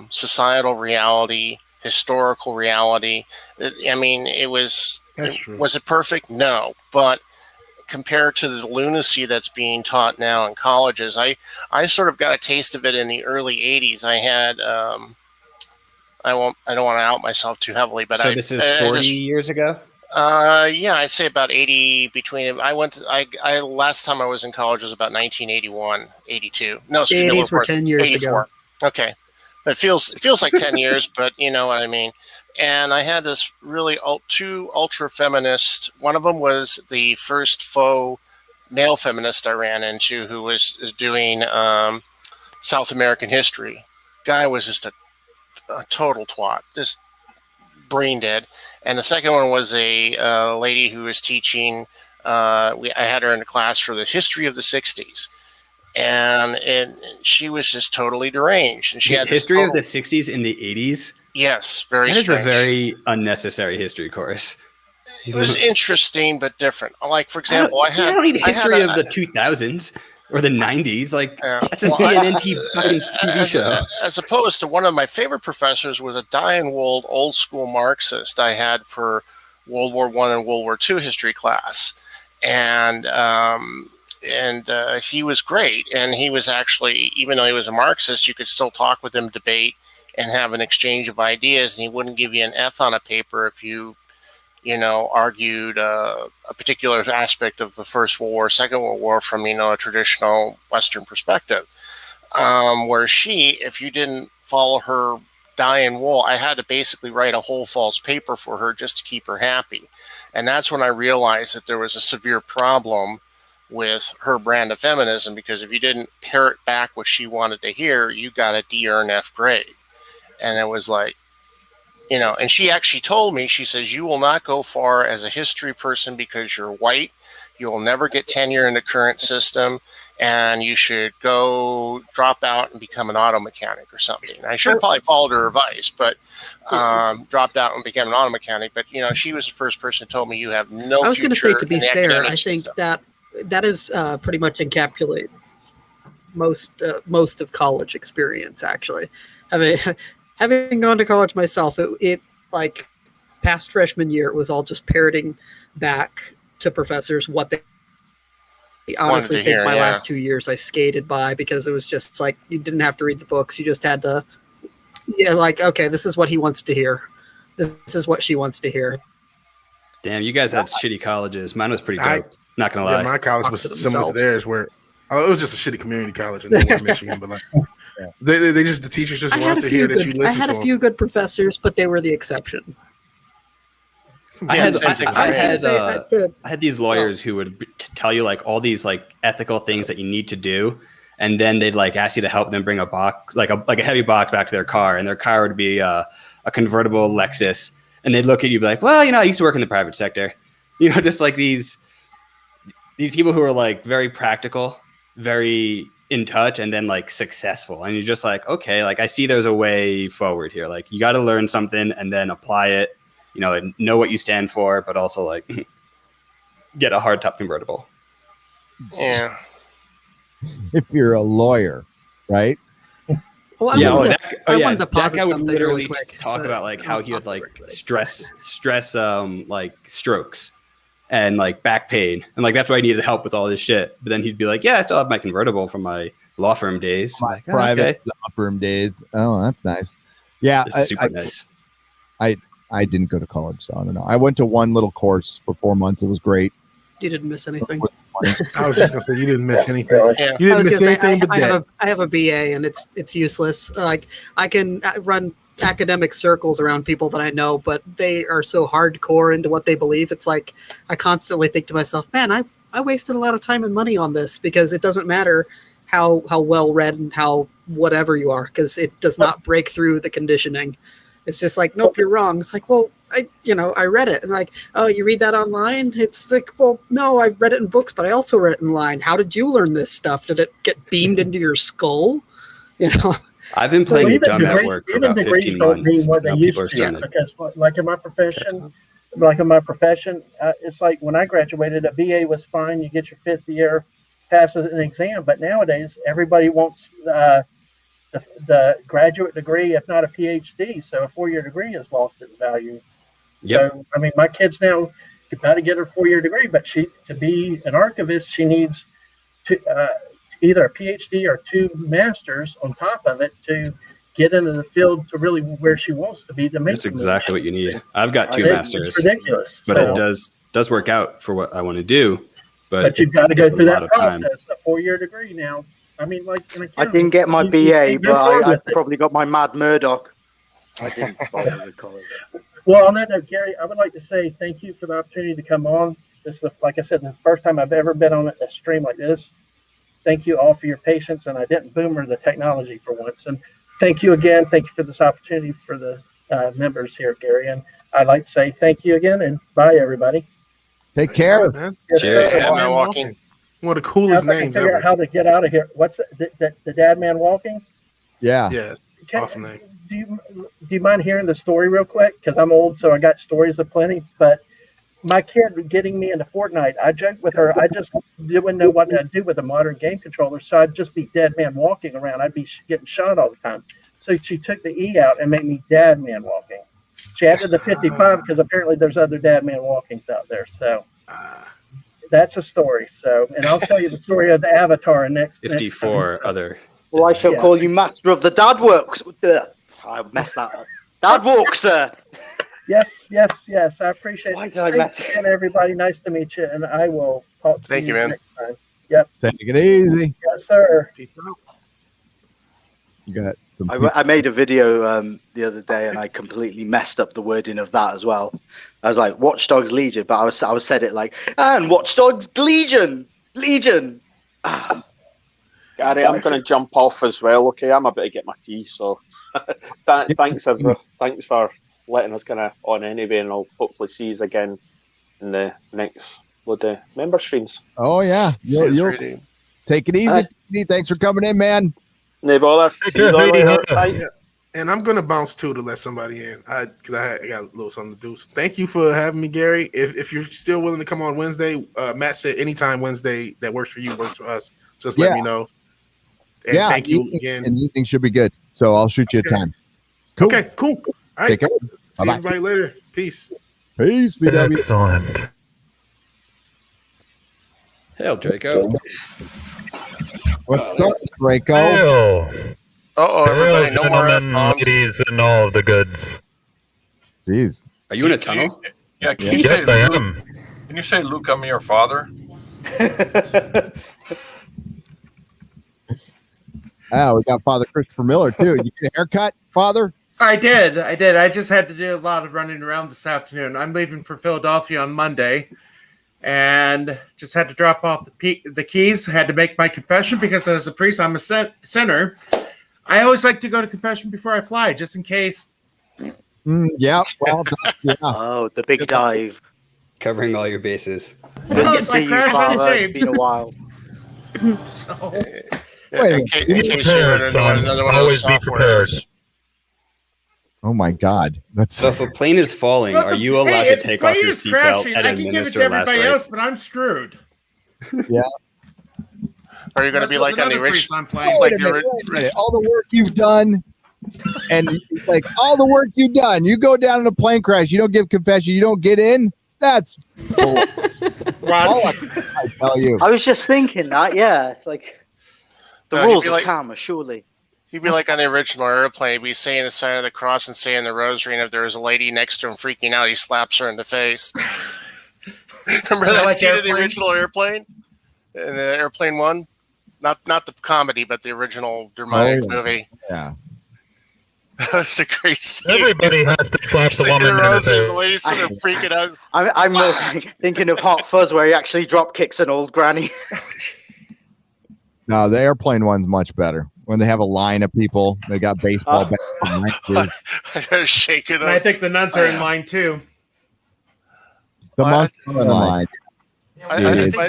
societal reality, historical reality. I mean, was it perfect? No, but compared to the lunacy that's being taught now in colleges, I sort of got a taste of it in the early 80s. I had I don't want to out myself too heavily, but this is 40 years ago. Yeah, I'd say about 80 between. I last time I was in college was about 1981, 82. No, the 80s were 10 years 84. ago. Okay, it feels like 10 years, but you know what I mean. And I had this really two ultra feminist. One of them was the first faux male feminist I ran into, who was doing South American history. Guy was just a total twat, just brain dead. And the second one was a lady who was teaching. I had her in a class for the history of the 60s, and she was just totally deranged. And she had history of the 60s in the 80s. Yes, very. That is strange. a very unnecessary history course. It was interesting but different. Like, for example, I don't need history of the 2000s or the 90s. Like, that's a CNN TV show. As opposed to one of my favorite professors was a dying-old, old-school Marxist I had for World War I and World War II history class. And he was great. And he was actually, even though he was a Marxist, you could still talk with him, debate, and have an exchange of ideas. And he wouldn't give you an F on a paper if you argued a particular aspect of the First World War, Second World War from, a traditional Western perspective. Where if you didn't follow her dying wool, I had to basically write a whole false paper for her just to keep her happy. And that's when I realized that there was a severe problem with her brand of feminism, because if you didn't parrot back what she wanted to hear, you got a D or an F grade. And it was like, and she actually told me, she says, you will not go far as a history person because you're white. You will never get tenure in the current system, and you should go drop out and become an auto mechanic or something. And I should have probably followed her advice, but dropped out and became an auto mechanic. But, she was the first person who told me you have no future. I was going to say, to be fair, I think system. that is pretty much encapsulate most of college experience, actually. Having gone to college myself, it like past freshman year, it was all just parroting back to professors what they honestly think. Last 2 years I skated by, because it was just like, you didn't have to read the books. You just had to, okay, this is what he wants to hear. This is what she wants to hear. Damn, you guys had shitty colleges. Mine was pretty dope. Not going to lie. Yeah, my college was similar to theirs, where it was just a shitty community college in North Michigan, but the teachers just wanted to hear that you listen to them. I had a few good professors, but they were the exception. I Yeah, had these lawyers who would tell you like all these like ethical things that you need to do, and then they'd like ask you to help them bring a box, like a heavy box, back to their car, and their car would be a convertible Lexus, and they'd look at you and be like, well, I used to work in the private sector, just like these people who are like very practical, very in touch, and then like successful, and you're just like, okay, like I see there's a way forward here. Like you got to learn something and then apply it. And know what you stand for, but also like get a hardtop convertible. Yeah. If you're a lawyer, right? Well, I wanted to deposit that guy would something literally really quick, talk but about like how he had like quickly. stress like strokes and like back pain, and like that's why I needed help with all this shit. But then he'd be like, yeah, I still have my convertible from my law firm days. My Like, private okay. law firm days. Oh, that's nice. Yeah, It's super nice. I didn't go to college, so I don't know. I went to one little course for 4 months. It was great. You didn't miss anything. I was just gonna say you didn't miss anything. Yeah. You I didn't was miss gonna say, anything but that. I have a BA and it's useless. Like I can run academic circles around people that I know, but they are so hardcore into what they believe. It's like I constantly think to myself, man, I wasted a lot of time and money on this, because it doesn't matter how well read and how whatever you are, because it does not break through the conditioning. It's just like, nope, you're wrong. It's like, well, I read it. And like, oh, you read that online? It's like, well, no, I read it in books, but I also read it online. How did you learn this stuff? Did it get beamed into your skull? I've been playing even dumb at degrees- work for even about degrees 15 don't mean months. what they Now used people are to, starting to because like in my profession, it's like when I graduated, a BA was fine. You get your 5th year, pass an exam. But nowadays, everybody wants the graduate degree, if not a PhD. So a 4-year degree has lost its value. Yep. So, I mean, my kid's now about to get her 4-year degree, but to be an archivist, she needs either a PhD or 2 masters on top of it to get into the field to really where she wants to be. That's exactly what you need. I've got 2 masters. It's ridiculous. But it does work out for what I want to do. But you've got to go it's a through lot that of time. process, a 4-year degree now. I mean, like, I didn't get my you BA, can't go but forward I with it. probably got my Mad Murdoch. I didn't bother with college. Well, on that note, Gary, I would like to say thank you for the opportunity to come on. This is, like I said, the first time I've ever been on a stream like this. Thank you all for your patience, and I didn't boomer the technology for once. And thank you again. Thank you for this opportunity for the members here, Gary. And I'd like to say thank you again, and bye, everybody. Take care. Man. Yes, Cheers. sir. Dad Man Walking. One of the coolest Now, if I can names figure ever. out how to get out of here. What's the Dad Man Walking? Yeah. Yes. Can- Awesome name. Do you mind hearing the story real quick? Because I'm old, so I got stories aplenty. But my kid getting me into Fortnite, I joked with her. I just didn't know what I'd do with a modern game controller, so I'd just be Dead Man Walking around. I'd be getting shot all the time. So she took the E out and made me Dad Man Walking. She added the 55 because apparently there's other Dad Man Walkings out there. So that's a story. So, and I'll tell you the story of the Avatar next. 54 next time. other. Well, I shall call you Master of the Dad Works. I messed that up. Dad Walks, sir. Yes. I appreciate Why it. did I Thanks mess- again, everybody. Nice to meet you, and I will talk to Thank you, man. next time. Yep. Take it easy. Yes, sir. Peace out. You got some. I made a video the other day, and I completely messed up the wording of that as well. I was like Watch Dogs Legion, but I was said it like and Watch Dogs Legion. Ah. Gary, I'm going to jump off as well. Okay, I'm about to get my tea. So thanks for letting us kind of on anyway, and I'll hopefully see you again in the next load of member streams. Oh yeah. You'll take it easy. Thanks for coming in, man. No bother. See you later. Bye. And I'm gonna bounce too to let somebody in, because I got a little something to do. So thank you for having me, Gary. If you're still willing to come on Wednesday, Matt said anytime Wednesday that works for you works for us. Just let me know. And thank you again. And the evening should be good. So I'll shoot you a time. Cool. Okay, cool. All right. Take care. See Bye-bye. everybody later. Peace. Peace. BW. Excellent. Hail, Draco. What's up, Draco? Hail. Everybody, no more gentlemen, F-bombs. ladies, and all of the goods. Jeez. Are you in a tunnel? Yeah, can you Yes, say I Luke, am. Can you say Luke, I'm your father? Oh, we got Father Christopher Miller too. You get a haircut, Father? I did. I just had to do a lot of running around this afternoon. I'm leaving for Philadelphia on Monday, and just had to drop off the keys. Had to make my confession because as a priest, I'm a sinner. I always like to go to confession before I fly, just in case. Yeah. Well, yeah. Oh, the big dive. Covering all your bases. Good to see you, Father. It's been a while. So, In case you run into another one of those softwares. Oh my God, that's So if a plane is falling, are you allowed to take off your seatbelt and I can give it administer to last everybody rites? else, but I'm screwed. Yeah. Are you going to be like on the original? Wait a minute. All the work you've done, and like all the work you've done, you go down in a plane crash, you don't give confession, you don't get in. That's bull. I tell you. I was just thinking that. Yeah, it's like the No, rules he'd be of like- karma, surely. He'd be like on the original airplane. He'd be saying the sign of the cross and saying the rosary, and if there was a lady next to him freaking out, he slaps her in the face. Remember that like scene of the Airplane? original Airplane? In the Airplane 1? Not the comedy, but the original dramatic movie. Yeah. That was a great scene. Everybody has to slap the Saying woman in the rosary, face. the lady's sort of freaking out. I'm more thinking of Hot Fuzz, where he actually drop kicks an old granny. No, the airplane one's much better. When they have a line of people, they got baseball bats and wrenches. Shaking And I think the nuns are in line too. The monks are in line. I think my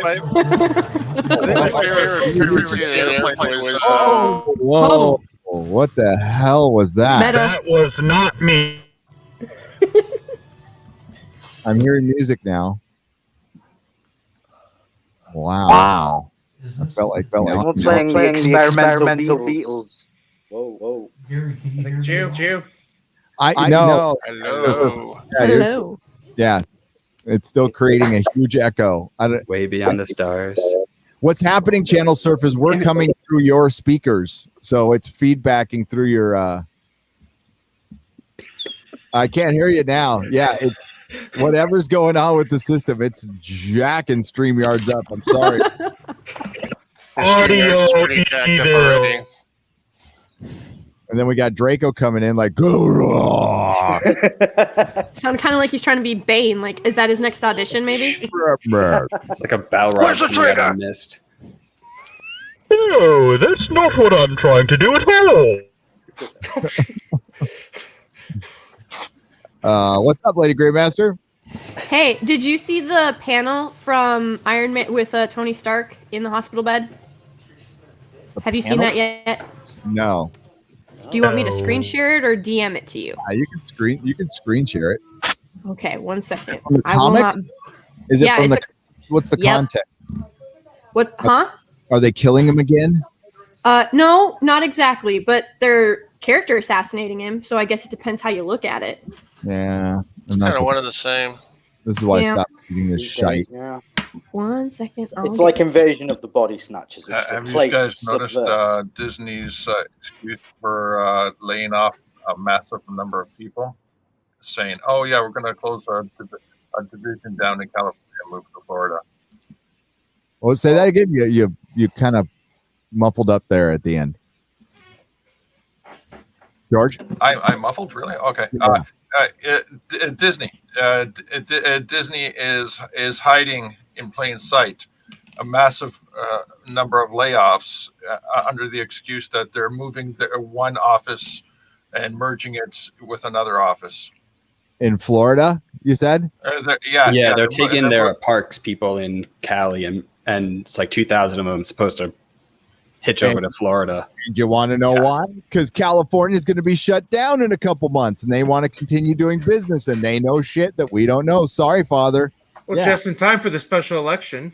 favorite scene of the airplane was Whoa! What the hell was that? That was not me. I'm hearing music now. Wow. I felt like We're playing the experimental Beatles. Whoa. Jew. I know. Hello. Yeah, yeah, it's still creating a huge echo. Way beyond the stars. What's happening, Channel Surf, is we're coming through your speakers, so it's feedbacking through your. I can't hear you now. Yeah, it's whatever's going on with the system. It's jacking StreamYards up. I'm sorry. Audio pretty jacked up already. And then we got Draco coming in like, go raw. Sound kind of like he's trying to be Bane. Like, is that his next audition? Maybe. It's like a Balrog. Where's the coming out trigger? of mist. No, that's not what I'm trying to do at all. What's up, Lady Greymaster? Hey, did you see the panel from Iron Man with Tony Stark in the hospital bed? Have you seen panel? that yet? No. Do you want me to screen share it or DM it to you? You can screen share it. Okay, 1 second. From the I will comics? not- Is it Yeah, from the? it's What's the Yep. content? What? Huh? Are they killing him again? No, not exactly. But they're character assassinating him. So I guess it depends how you look at it. Yeah. It's kind of one of the same. This is why Yeah. I stopped eating this shite. Yeah. 1 second. It's like Invasion of the Body Snatchers. It's Have the you place guys to noticed subvert. Disney's excuse for laying off a massive number of people? Saying, "Oh yeah, we're going to close our division down in California and move to Florida." Well, say that again. You kind of muffled up there at the end. George? I muffled, really? Okay. Disney. Disney is hiding in plain sight a massive number of layoffs under the excuse that they're moving one office and merging it with another office. In Florida, you said? They're taking their parks people in Cali, and it's like 2,000 of them supposed to hitch over to Florida. Do you want to know why? Because California is going to be shut down in a couple months, and they want to continue doing business, and they know shit that we don't know. Sorry, Father. Well, Yeah. just in time for the special election.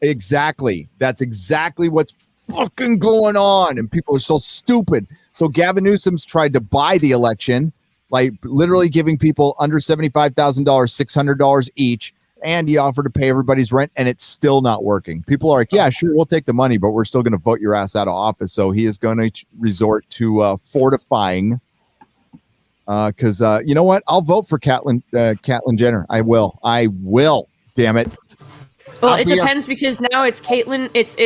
Exactly. That's exactly what's fucking going on, and people are so stupid. So Gavin Newsom's tried to buy the election, like literally giving people under $75,000 $600 each, and he offered to pay everybody's rent, and it's still not working. People are like, yeah, sure, we'll take the money, but we're still going to vote your ass out of office. So he is going to resort to fortifying. Because you know what? I'll vote for Caitlyn Jenner. I will. Damn it. Well, it depends because now it's Caitlyn. It's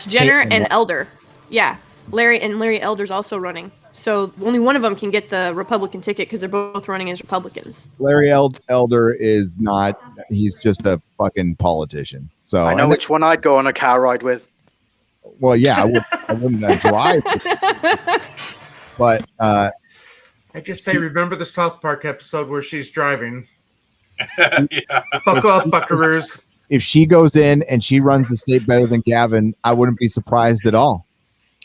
Jenner Caitlyn, and what? Elder. Yeah. Larry Elder's also running. So only one of them can get the Republican ticket because they're both running as Republicans. Larry Elder is not. He's just a fucking politician. So I know which one I'd go on a car ride with. Well, yeah, I wouldn't drive. But I just say, remember the South Park episode where she's driving. Buckle up, buckaroos. If she goes in and she runs the state better than Gavin, I wouldn't be surprised at all.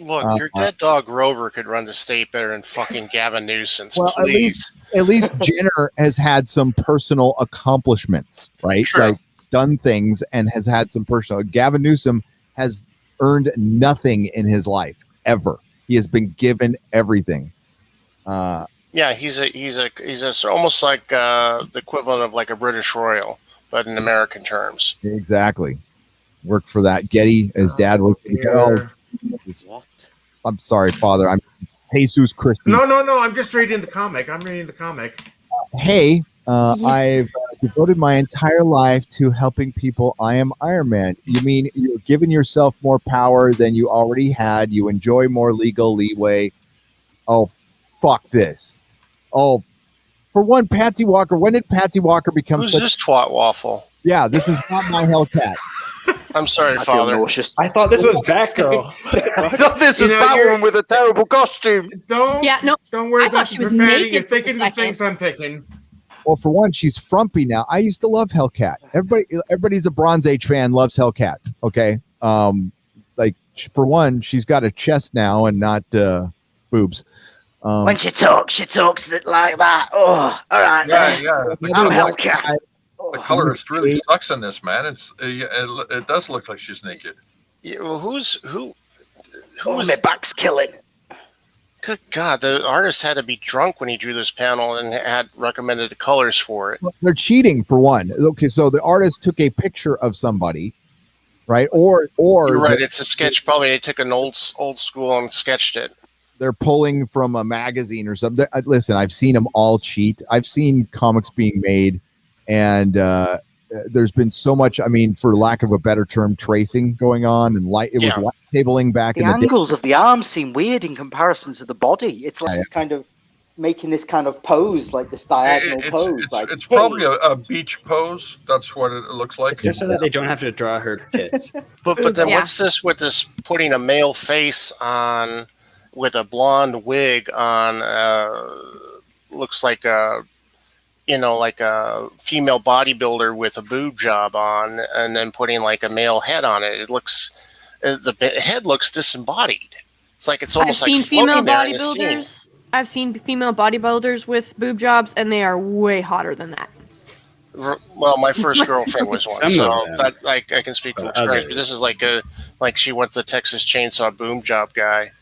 Look, your dead dog Rover could run the state better than fucking Gavin Newsom. Well, Please. at least Jenner has had some personal accomplishments, right? True. Like done things and has had some personal. Gavin Newsom has earned nothing in his life ever. He has been given everything. Yeah, he's almost like the equivalent of like a British royal, but in American terms. Exactly. Worked for that. Getty, his dad worked for the I'm sorry, Father. I'm Jesus Christi. No. I'm just reading the comic. Hey, I've devoted my entire life to helping people. I am Iron Man. You mean you're giving yourself more power than you already had? You enjoy more legal leeway? Oh, fuck this. Oh, for one, Patsy Walker. When did Patsy Walker become Who's this twat waffle? Yeah, this is not my Hellcat. I'm sorry, I feel Father. nauseous. I thought this was Batgirl. I thought this was Batwoman with a terrible costume. Don't worry I about thought she was profanity. naked You're for a thinking the second. things I'm thinking. Well, for one, she's frumpy now. I used to love Hellcat. Everybody's a Bronze Age fan, loves Hellcat. Okay, like for one, she's got a chest now and not boobs. When she talks like that. Oh, all right. Yeah. I'm Hellcat. The colorist really sucks in this, man. It does look like she's naked. Yeah, well, who Oh, my back's killing. Good God, the artist had to be drunk when he drew this panel and had recommended the colors for it. They're cheating for one. Okay, so the artist took a picture of somebody, right? Or You're right. It's a sketch. Probably they took an old school and sketched it. They're pulling from a magazine or something. Listen, I've seen them all cheat. I've seen comics being made, and there's been so much. I mean, for lack of a better term, tracing going on, and light tabling back The in the day. angles of the arms seem weird in comparison to the body. It's like it's kind of making this kind of pose, like this diagonal pose. It's probably a beach pose. That's what it looks like. It's just so that they don't have to draw her tits. But then what's this with this putting a male face on with a blonde wig on? Looks like a like a female bodybuilder with a boob job on, and then putting like a male head on it. It looks the head looks disembodied. It's like it's almost like floating there in the scene. I've seen female bodybuilders with boob jobs, and they are way hotter than that. Well, my first girlfriend was one, so that I can speak from experience. But this is like she went to the Texas Chainsaw boom job guy.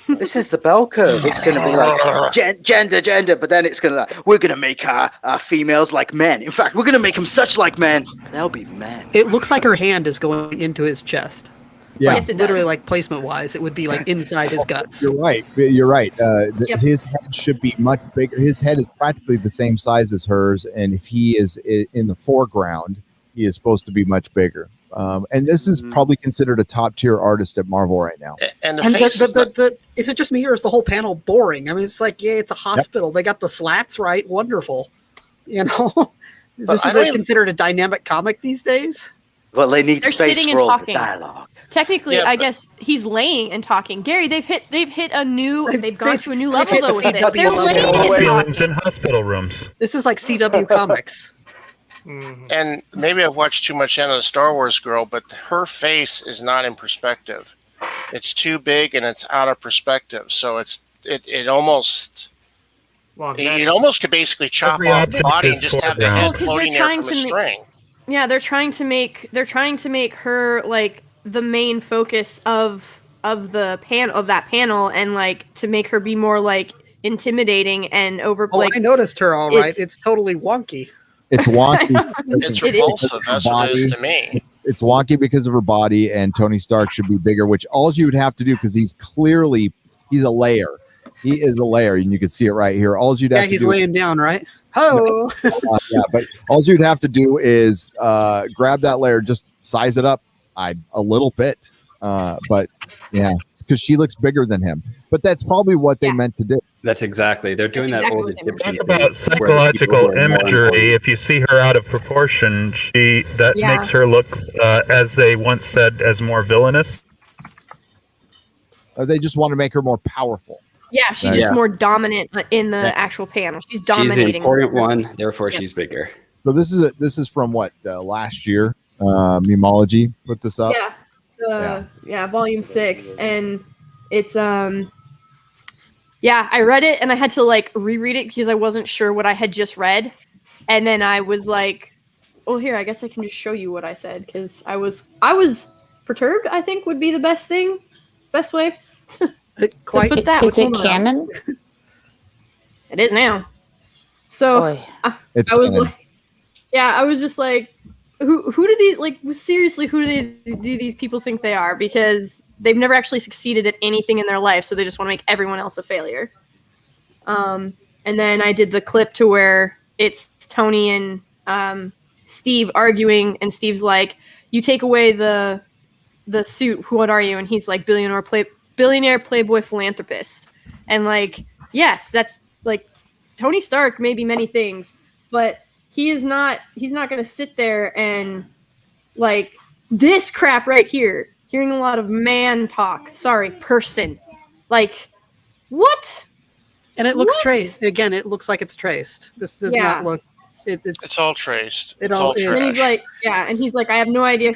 This is the bell curve. It's going to be like gender, but then it's going to we're going to make our females like men. In fact, we're going to make them such like men. They'll be men. It looks like her hand is going into his chest. Yeah. Like, literally, like placement wise, it would be like inside his guts. You're right. His head should be much bigger. His head is practically the same size as hers, and if he is in the foreground, he is supposed to be much bigger. And this is probably considered a top tier artist at Marvel right now. And the face is it just me or is the whole panel boring? I mean, it's like, yeah, it's a hospital. They got the slats right. Wonderful. This is considered a dynamic comic these days. Well, they need They're space sitting for and all the talking. dialogue. Technically, I guess he's laying and talking. Gary, they've hit a new. They've gone to a new level though with this. They're laying and talking. Feelings in hospital rooms. This is like CW Comics. And maybe I've watched too much into the Star Wars girl, but her face is not in perspective. It's too big and it's out of perspective. So it almost could basically chop off the body and just have the head floating there from a string. Yeah, they're trying to make her like the main focus of that panel, and like to make her be more like intimidating and over. I noticed her all right. It's totally wonky. It's wonky. It's repulsive. That's what it is to me. It's wonky because of her body, and Tony Stark should be bigger. Which all you would have to do, because he's a layer. He is a layer, and you can see it right here. All you'd have to do. Yeah, he's laying down, right? Oh, yeah, but all you'd have to do is grab that layer, just size it up a little bit. But yeah, because she looks bigger than him. But that's probably what they meant to do. That's exactly. They're doing that old Egyptian Talk about psychological imagery. If you see her out of proportion, that Yeah. makes her look, as they once said, as more villainous. They just want to make her more powerful. Yeah, she's just more dominant in the actual panel. She's dominating. She's the important one, therefore she's bigger. So this is from what last year. Memology put this up. Yeah, volume 6, and it's yeah, I read it and I had to like reread it because I wasn't sure what I had just read, and then I was like, "Oh, here, I guess I can just show you what I said," because I was perturbed. I think would be the best way. Quite. Put that Is it with canon? It is now. So I was like, yeah, I was just like, who do these, like, seriously, who do these people think they are? Because they've never actually succeeded at anything in their life, so they just want to make everyone else a failure. And then I did the clip to where it's Tony and Steve arguing, and Steve's like, "You take away the suit, what are you?" And he's like, billionaire playboy philanthropist. And like, yes, that's like, Tony Stark may be many things, but he's not going to sit there and like this crap right here, hearing a lot of man talk. Sorry, person. Like, what? And it looks traced. Again, it looks like it's traced. This does not look. It's all traced. It's all trash. And he's like, and he's like, I have no idea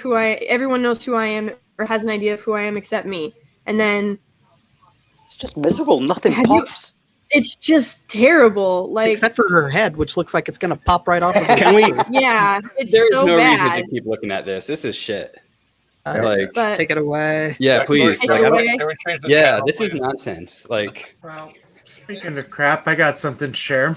everyone knows who I am or has an idea of who I am except me. And then it's just miserable. Nothing pops. It's just terrible. Like, except for her head, which looks like it's gonna pop right off of her. Can we? Yeah, it's There's so no bad. reason to keep looking at this. This is shit. Like, But- take it away. yeah, please. Take Like, it I don't- away. Can we change the yeah, channel, this is please? nonsense. Like, Well, speaking of crap, I got something to share.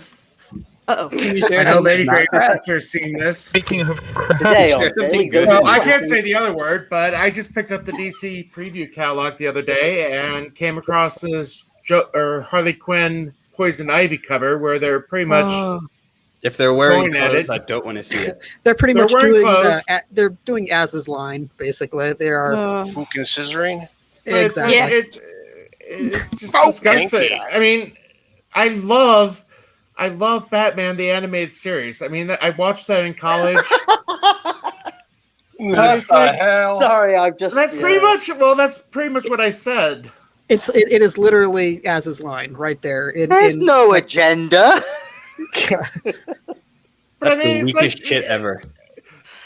Uh-oh. can you share I know some Lady Grey crap? Professor has seen this. Speaking of crap, Today on Share something Daily good. Well, I can't say the other word, but I just picked up the DC preview catalog the other day and came across this Harley Quinn Poison Ivy cover where they're pretty much If they're wearing Going at clothes, it. I don't want to see it. They're pretty They're much wearing doing clothes. they're doing Az's line basically. They are Fucking scissoring. exactly. It's just Oh, thank disgusting. you. I mean, I love Batman the animated series. I mean, I watched that in college. What the hell? Sorry, I've just. That's pretty much what I said. It is literally Az's line right there. There's no agenda. But That's I mean, the it's weakest like, shit ever.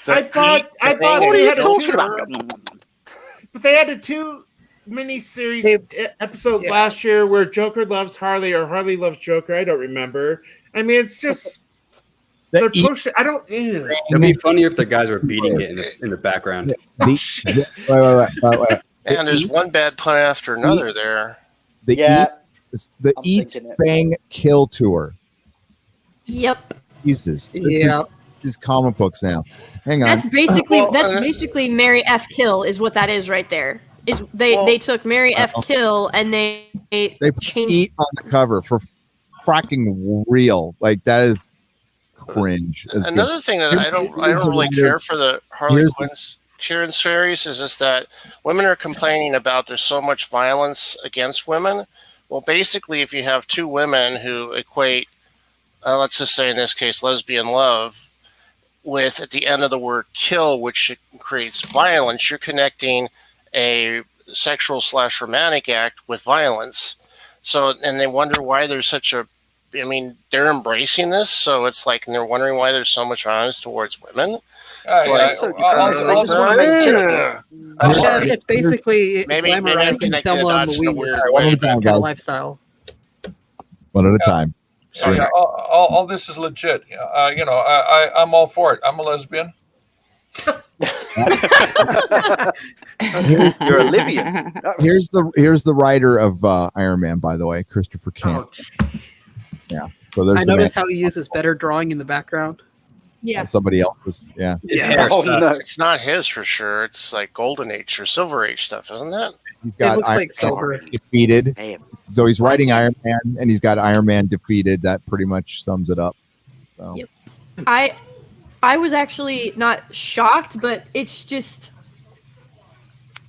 I thought What are they you had talking about? But they had a 2 miniseries episode last year where Joker loves Harley or Harley loves Joker. I don't remember. I mean, it's just they're pushing. I don't. Ew. It'd be funnier if the guys were beating it in the background. And there's one bad pun after another there. The I'm Eat thinking it. Bang Kill Tour. Yep. Jesus. Yeah. This is comic books now. Hang on. That's basically Mary F. Kill is what that is right there. Is they took Mary F. Kill and they They put changed. Eat on the cover for fracking real. Like, that is cringe. That's good. Another thing that I don't really care for the Harley Quinn's Kieran series is just that women are complaining about there's so much violence against women. Well, basically, if you have 2 women who equate, let's just say in this case, lesbian love, with at the end of the word kill, which creates violence, you're connecting a sexual / romantic act with violence. So, and they wonder why there's such a, I mean, they're embracing this. So it's like, and they're wondering why there's so much violence towards women. It's It's basically maybe I'm glamorizing connecting the Thelma and dots in a Louise weird One way. at a time, kind of guys. lifestyle. One at a time. So, yeah, all this is legit. I'm all for it. I'm a lesbian. You're a Libyan. Here's the writer of Iron Man, by the way, Christopher Camp. Yeah. So there's I the noticed man. how he uses better drawing in the background. Yeah. Somebody else's. Yeah. It's not his for sure. It's like Golden Age or Silver Age stuff, isn't it? He's got looks Iron like silver. Man defeated. So he's writing Iron Man, and he's got Iron Man defeated. That pretty much sums it up. So. Yep. I was actually not shocked, but it's just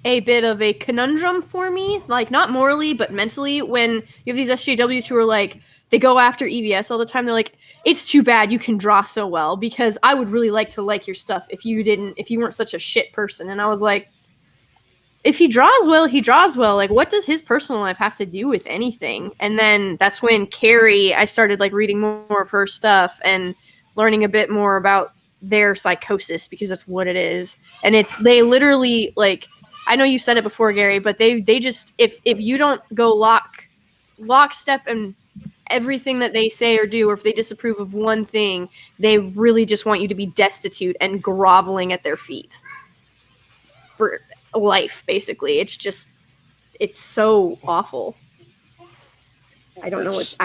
a bit of a conundrum for me, like not morally but mentally, when you have these SJWs who are like, they go after EVS all the time. They're like, it's too bad you can draw so well, because I would really like to like your stuff if you weren't such a shit person. And I was like, if he draws well, he draws well. Like, what does his personal life have to do with anything? And then that's when Carrie, I started like reading more of her stuff and learning a bit more about their psychosis, because that's what it is. And they literally, like, I know you said it before, Gary, but they just, if you don't go lockstep and everything that they say or do, or if they disapprove of one thing, they really just want you to be destitute and groveling at their feet for life, basically. It's so awful. I don't know what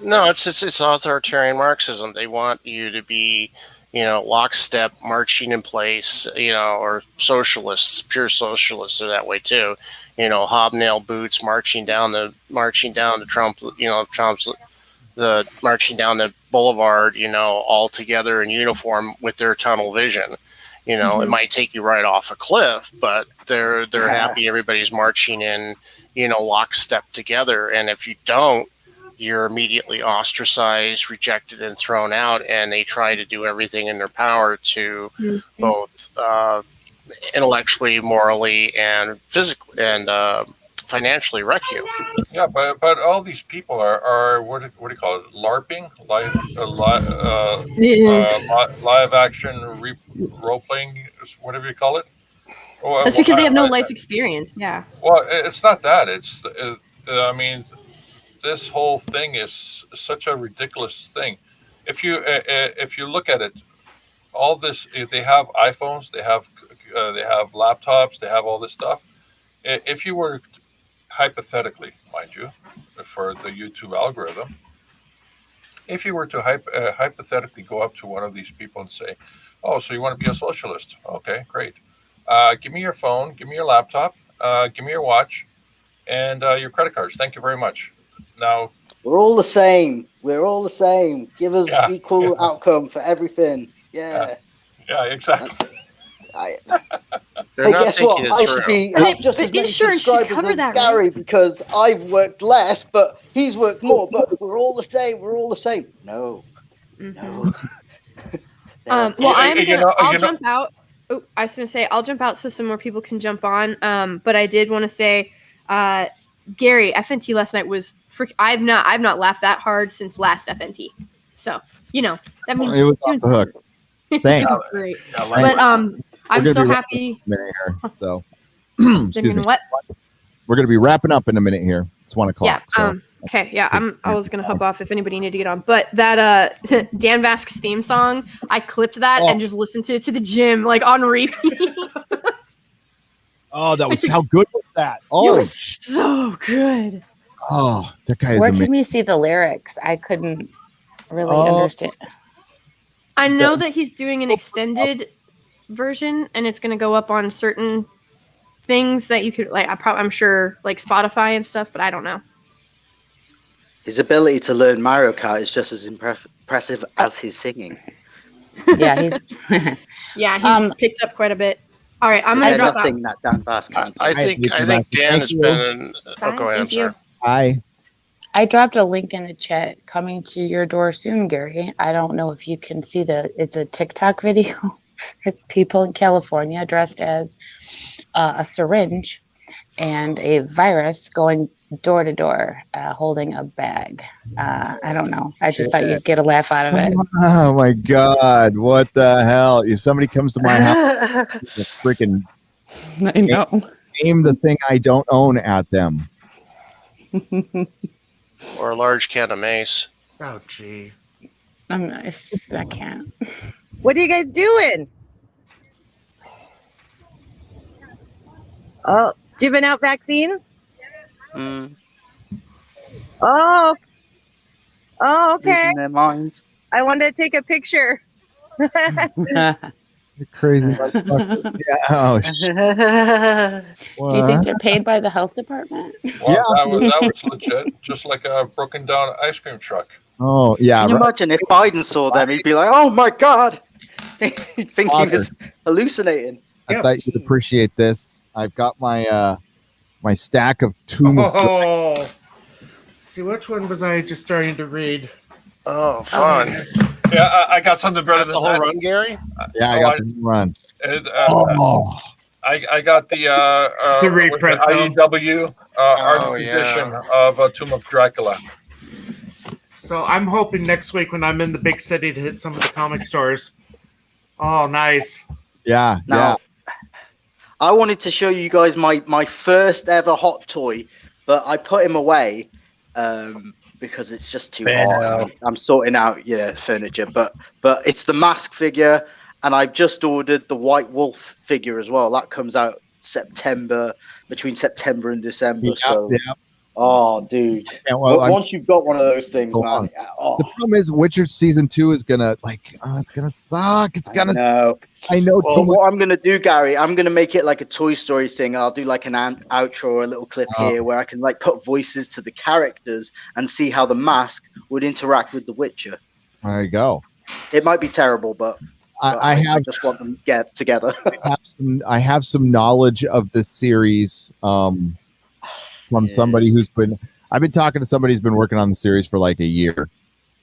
no, it's authoritarian Marxism. They want you to be, lockstep, marching in place, or socialists, pure socialists are that way too. Hobnail boots, marching down the Trump, Trump's the marching down the boulevard, all together in uniform with their tunnel vision. It might take you right off a cliff, but they're happy everybody's marching in, lockstep together. And if you don't, you're immediately ostracized, rejected, and thrown out. And they try to do everything in their power to both intellectually, morally, and physically, and financially wreck you. Yeah, but all these people are what do you call it? LARPing, live action role playing, whatever you call it. That's because they have no life experience. Yeah. Well, it's not that. I mean, this whole thing is such a ridiculous thing. If you look at it, all this, they have iPhones, they have laptops, they have all this stuff. If you were, hypothetically, mind you, for the YouTube algorithm, if you were to hypothetically go up to one of these people and say, "Oh, so you want to be a socialist? Okay, great. Give me your phone, give me your laptop, give me your watch, and your credit cards. Thank you very much." Now, we're all the same. We're all the same. Give us equal outcome for everything. Yeah, exactly. They're not guess what? thinking I it should through. be have just as many insurance should subscribers cover as that, Gary right? because I've worked less, but he's worked more. But we're all the same. We're all the same. No, no. Well, I'll jump out. Oh, I was gonna say I'll jump out so some more people can jump on. But I did want to say, Gary, FNT last night was I've not laughed that hard since last FNT. So that means it was off the hook. Thanks. It's great. But I'm so happy. So, what? We're gonna be wrapping up in a minute here. It's 1:00. Yeah. So. Okay. Yeah. I was gonna hop off if anybody needed to get on, but that Dan Vasquez theme song, I clipped that and just listened to it to the gym, like on repeat. Oh, that was how good was that? Oh, it was so good. Oh, that guy is Where amazing. can we see the lyrics? I couldn't really understand. I know that he's doing an extended version, and it's going to go up on certain things that you could like. I'm sure like Spotify and stuff, but I don't know. His ability to learn Mario Kart is just as impressive as his singing. Yeah, he's picked up quite a bit. All right, I'm gonna drop out. That Dan Bass can't. I think Dan has been. Oh, go ahead. I'm sorry. Hi. I dropped a link in the chat coming to your door soon, Gary. I don't know if you can see it's a TikTok video. It's people in California dressed as a syringe and a virus going door to door, holding a bag. I don't know. I just thought you'd get a laugh out of it. Oh my God! What the hell? If somebody comes to my house, freaking I know. Name the thing I don't own at them. Or a large can of mace. Oh, gee. I can't. What are you guys doing? Oh, giving out vaccines? Oh, okay. Losing their minds. I wanted to take a picture. You're crazy. Yeah. Oh, Do you think they're paid by the health department? Well, that was legit, just like a broken down ice cream truck. Oh, yeah. Can you imagine if Biden saw them? He'd be like, "Oh my God," he'd think he was hallucinating. I thought you'd appreciate this. I've got my my stack of Tomb of Oh, see, which one was I just starting to read? Oh, fun. Yeah, I got something better Is that the than whole that. run, Gary? Yeah, I got the new run. I got the reprint, IDW art edition of Tomb of Dracula. So I'm hoping next week when I'm in the big city to hit some of the comic stores. Oh, nice. Yeah, Now, I wanted to show you guys my first ever hot toy, but I put him away because it's just too hot. I'm sorting out furniture, but it's the Mask figure, and I've just ordered the White Wolf figure as well. That comes out between September and December. Oh, dude! Once you've got one of those things, man. The problem is, Witcher season 2 is gonna it's gonna suck. It's gonna. I know. Well, what I'm gonna do, Gary, I'm gonna make it like a Toy Story thing. I'll do like an outro or a little clip here where I can like put voices to the characters and see how the Mask would interact with the Witcher. There you go. It might be terrible, but I just want them to get together. I have some knowledge of this series from somebody who's been. I've been talking to somebody who's been working on the series for like a year.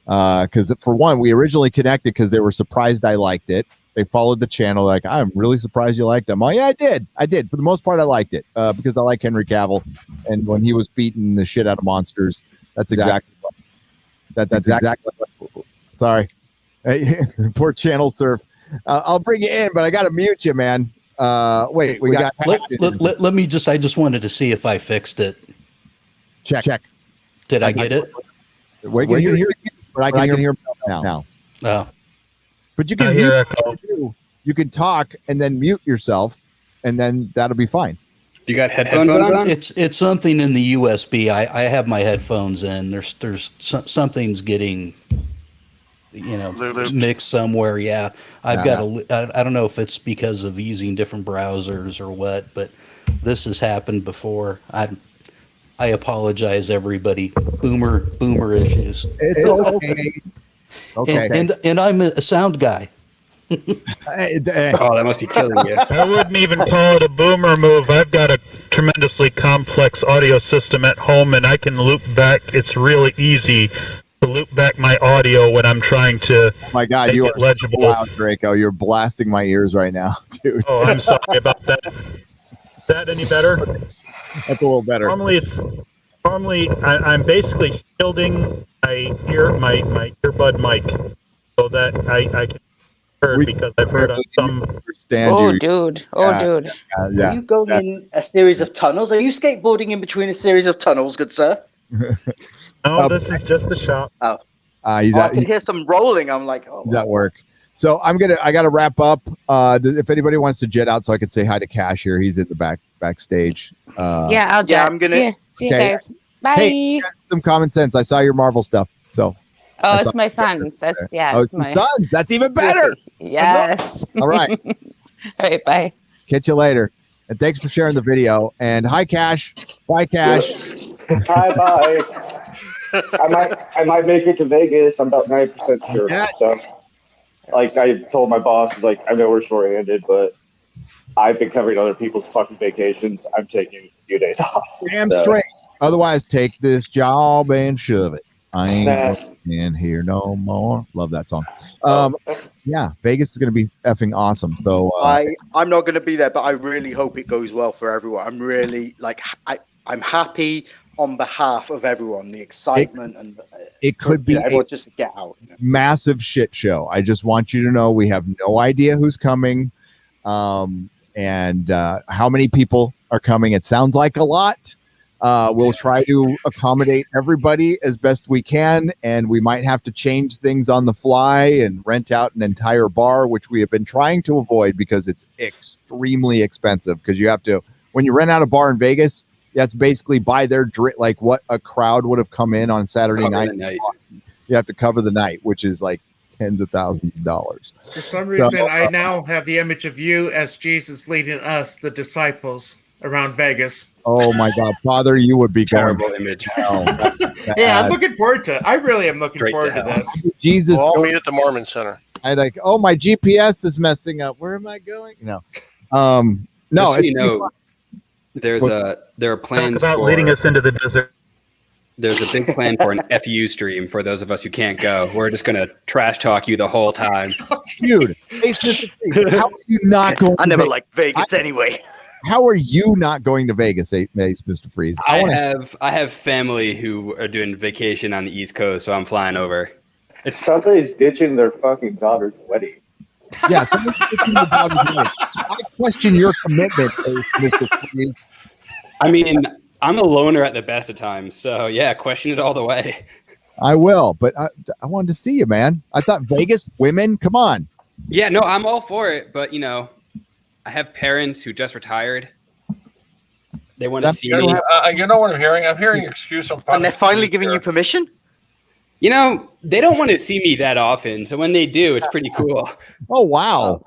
Because for one, we originally connected because they were surprised I liked it. They followed the channel like, I'm really surprised you liked them. Oh yeah, I did. For the most part, I liked it because I like Henry Cavill, and when he was beating the shit out of monsters, that's exactly. Sorry, poor channel surf. I'll bring you in, but I got to mute you, man. Wait, we got. Let me just. I just wanted to see if I fixed it. Check. Did I get it? We can hear it, but I can hear now. Oh. But you can mute. You can talk and then mute yourself, and then that'll be fine. You got headphones on? It's something in the USB. I have my headphones in. There's something's getting, mixed somewhere. Yeah, I've got I don't know if it's because of using different browsers or what, but this has happened before. I apologize, everybody. Boomer issues. It's okay. Okay. And I'm a sound guy. Oh, that must be killing you. I wouldn't even call it a boomer move. I've got a tremendously complex audio system at home, and I can loop back. It's really easy to loop back my audio when I'm trying to. Oh my God, make you it are legible. so loud, Draco. You're blasting my ears right now, dude. Oh, I'm sorry about that. Is that any better? That's a little better. Normally I'm basically shielding my earbud mic so that I can hear because I've heard on some. Dude. Are you going in a series of tunnels? Are you skateboarding in between a series of tunnels, good sir? No, this is just the shop. Oh. I can hear some rolling. I'm like, oh. Does that work? So I gotta wrap up. If anybody wants to jet out, so I could say hi to Cash here. He's in the backstage. Yeah, I'll jet. I'm gonna see you guys. Bye. Hey, some common sense. I saw your Marvel stuff. So. Oh, it's my son's. That's it's my son's. That's even better. Yes. All right. All right. Bye. Catch you later. And thanks for sharing the video. And hi, Cash. Bye, Cash. Hi, bye. I might make it to Vegas. I'm about 90% sure. Yes. So, like I told my boss, I know we're short-handed, but I've been covering other people's fucking vacations. I'm taking a few days off. Damn straight. Otherwise, take this job and shove it. I ain't in here no more. Love that song. Yeah, Vegas is going to be effing awesome. So I'm not going to be there, but I really hope it goes well for everyone. I'm really I'm happy on behalf of everyone. The excitement and it could be everyone just to get out. Massive shit show. I just want you to know we have no idea who's coming, and how many people are coming. It sounds like a lot. We'll try to accommodate everybody as best we can, and we might have to change things on the fly and rent out an entire bar, which we have been trying to avoid because it's extremely expensive. Because you have to, when you rent out a bar in Vegas, you have to basically buy their drink, like what a crowd would have come in on Saturday night. You have to cover the night, which is like tens of thousands of dollars. For some reason, I now have the image of you as Jesus leading us, the disciples, around Vegas. Oh my God, Father, you would be terrible going image. Yeah, I'm looking forward to it. I really am looking forward to this. Jesus, We'll all meet at the Mormon Center. I my GPS is messing up. Where am I going? No. No, Just so it's you know, there are plans Talk about leading us into the desert. There's a big plan for an FU stream for those of us who can't go. We're just gonna trash talk you the whole time, dude. How are you not going? I to never Vegas? liked Vegas anyway. How are you not going to Vegas, Mr. Freeze? I have family who are doing vacation on the East Coast, so I'm flying over. Somebody's ditching their fucking daughter's wedding. Yeah, somebody's ditching their daughter's wedding. I question your commitment, Mr. Freeze. I mean, I'm a loner at the best of times, so yeah, question it all the way. I will, but I wanted to see you, man. I thought Vegas women, come on. Yeah, no, I'm all for it, but I have parents who just retired. They want to see me. You know what I'm hearing? I'm hearing excuse on. And they're finally giving you permission? They don't want to see me that often, so when they do, it's pretty cool. Oh, wow.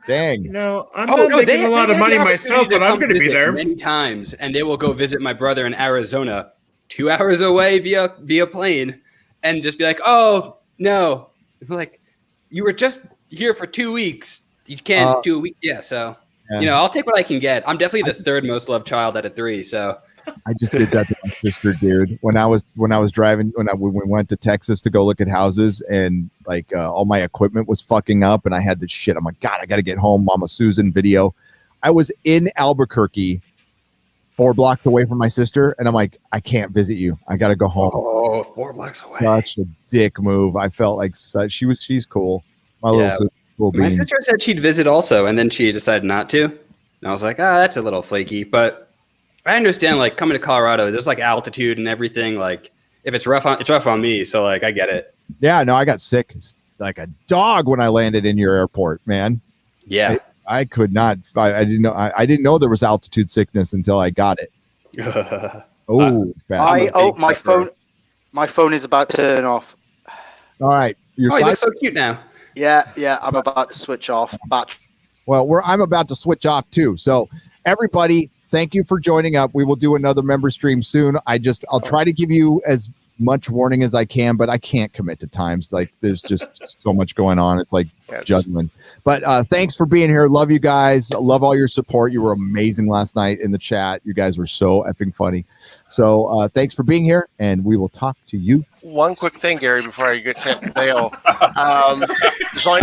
Dang. I'm not making a lot of money myself, but I'm going to be there many times, and they will go visit my brother in Arizona, 2 hours away via plane, and just be like, "Oh no!" I'm like, you were just here for 2 weeks. You can't do a week, yeah. So I'll take what I can get. I'm definitely the third most loved child out of 3. So I just did that to my sister, dude. When I was driving, when we went to Texas to go look at houses, and like all my equipment was fucking up, and I had this shit. I'm like, God, I got to get home. Mama Susan video. I was in Albuquerque, 4 blocks away from my sister, and I'm like, I can't visit you. I got to go home. Oh, 4 blocks away. Such a dick move. I felt like she's cool. My little sister. Cool my beans. sister said she'd visit also, and then she decided not to. And I was like, that's a little flaky, but I understand, like, coming to Colorado, there's like altitude and everything. Like, if it's rough on me. So like, I get it. Yeah, no, I got sick like a dog when I landed in your airport, man. Yeah, I could not. I didn't know. I didn't know there was altitude sickness until I got it. It's bad. My phone is about to turn off. All right, you look so cute now. Yeah, I'm about to switch off. Well, I'm about to switch off too. So everybody, thank you for joining up. We will do another member stream soon. I'll try to give you as much warning as I can, but I can't commit to times. Like, there's just so much going on. It's like juggling. But thanks for being here. Love you guys. Love all your support. You were amazing last night in the chat. You guys were so effing funny. So thanks for being here, and we will talk to you. One quick thing, Gary, before I get to bail. There's only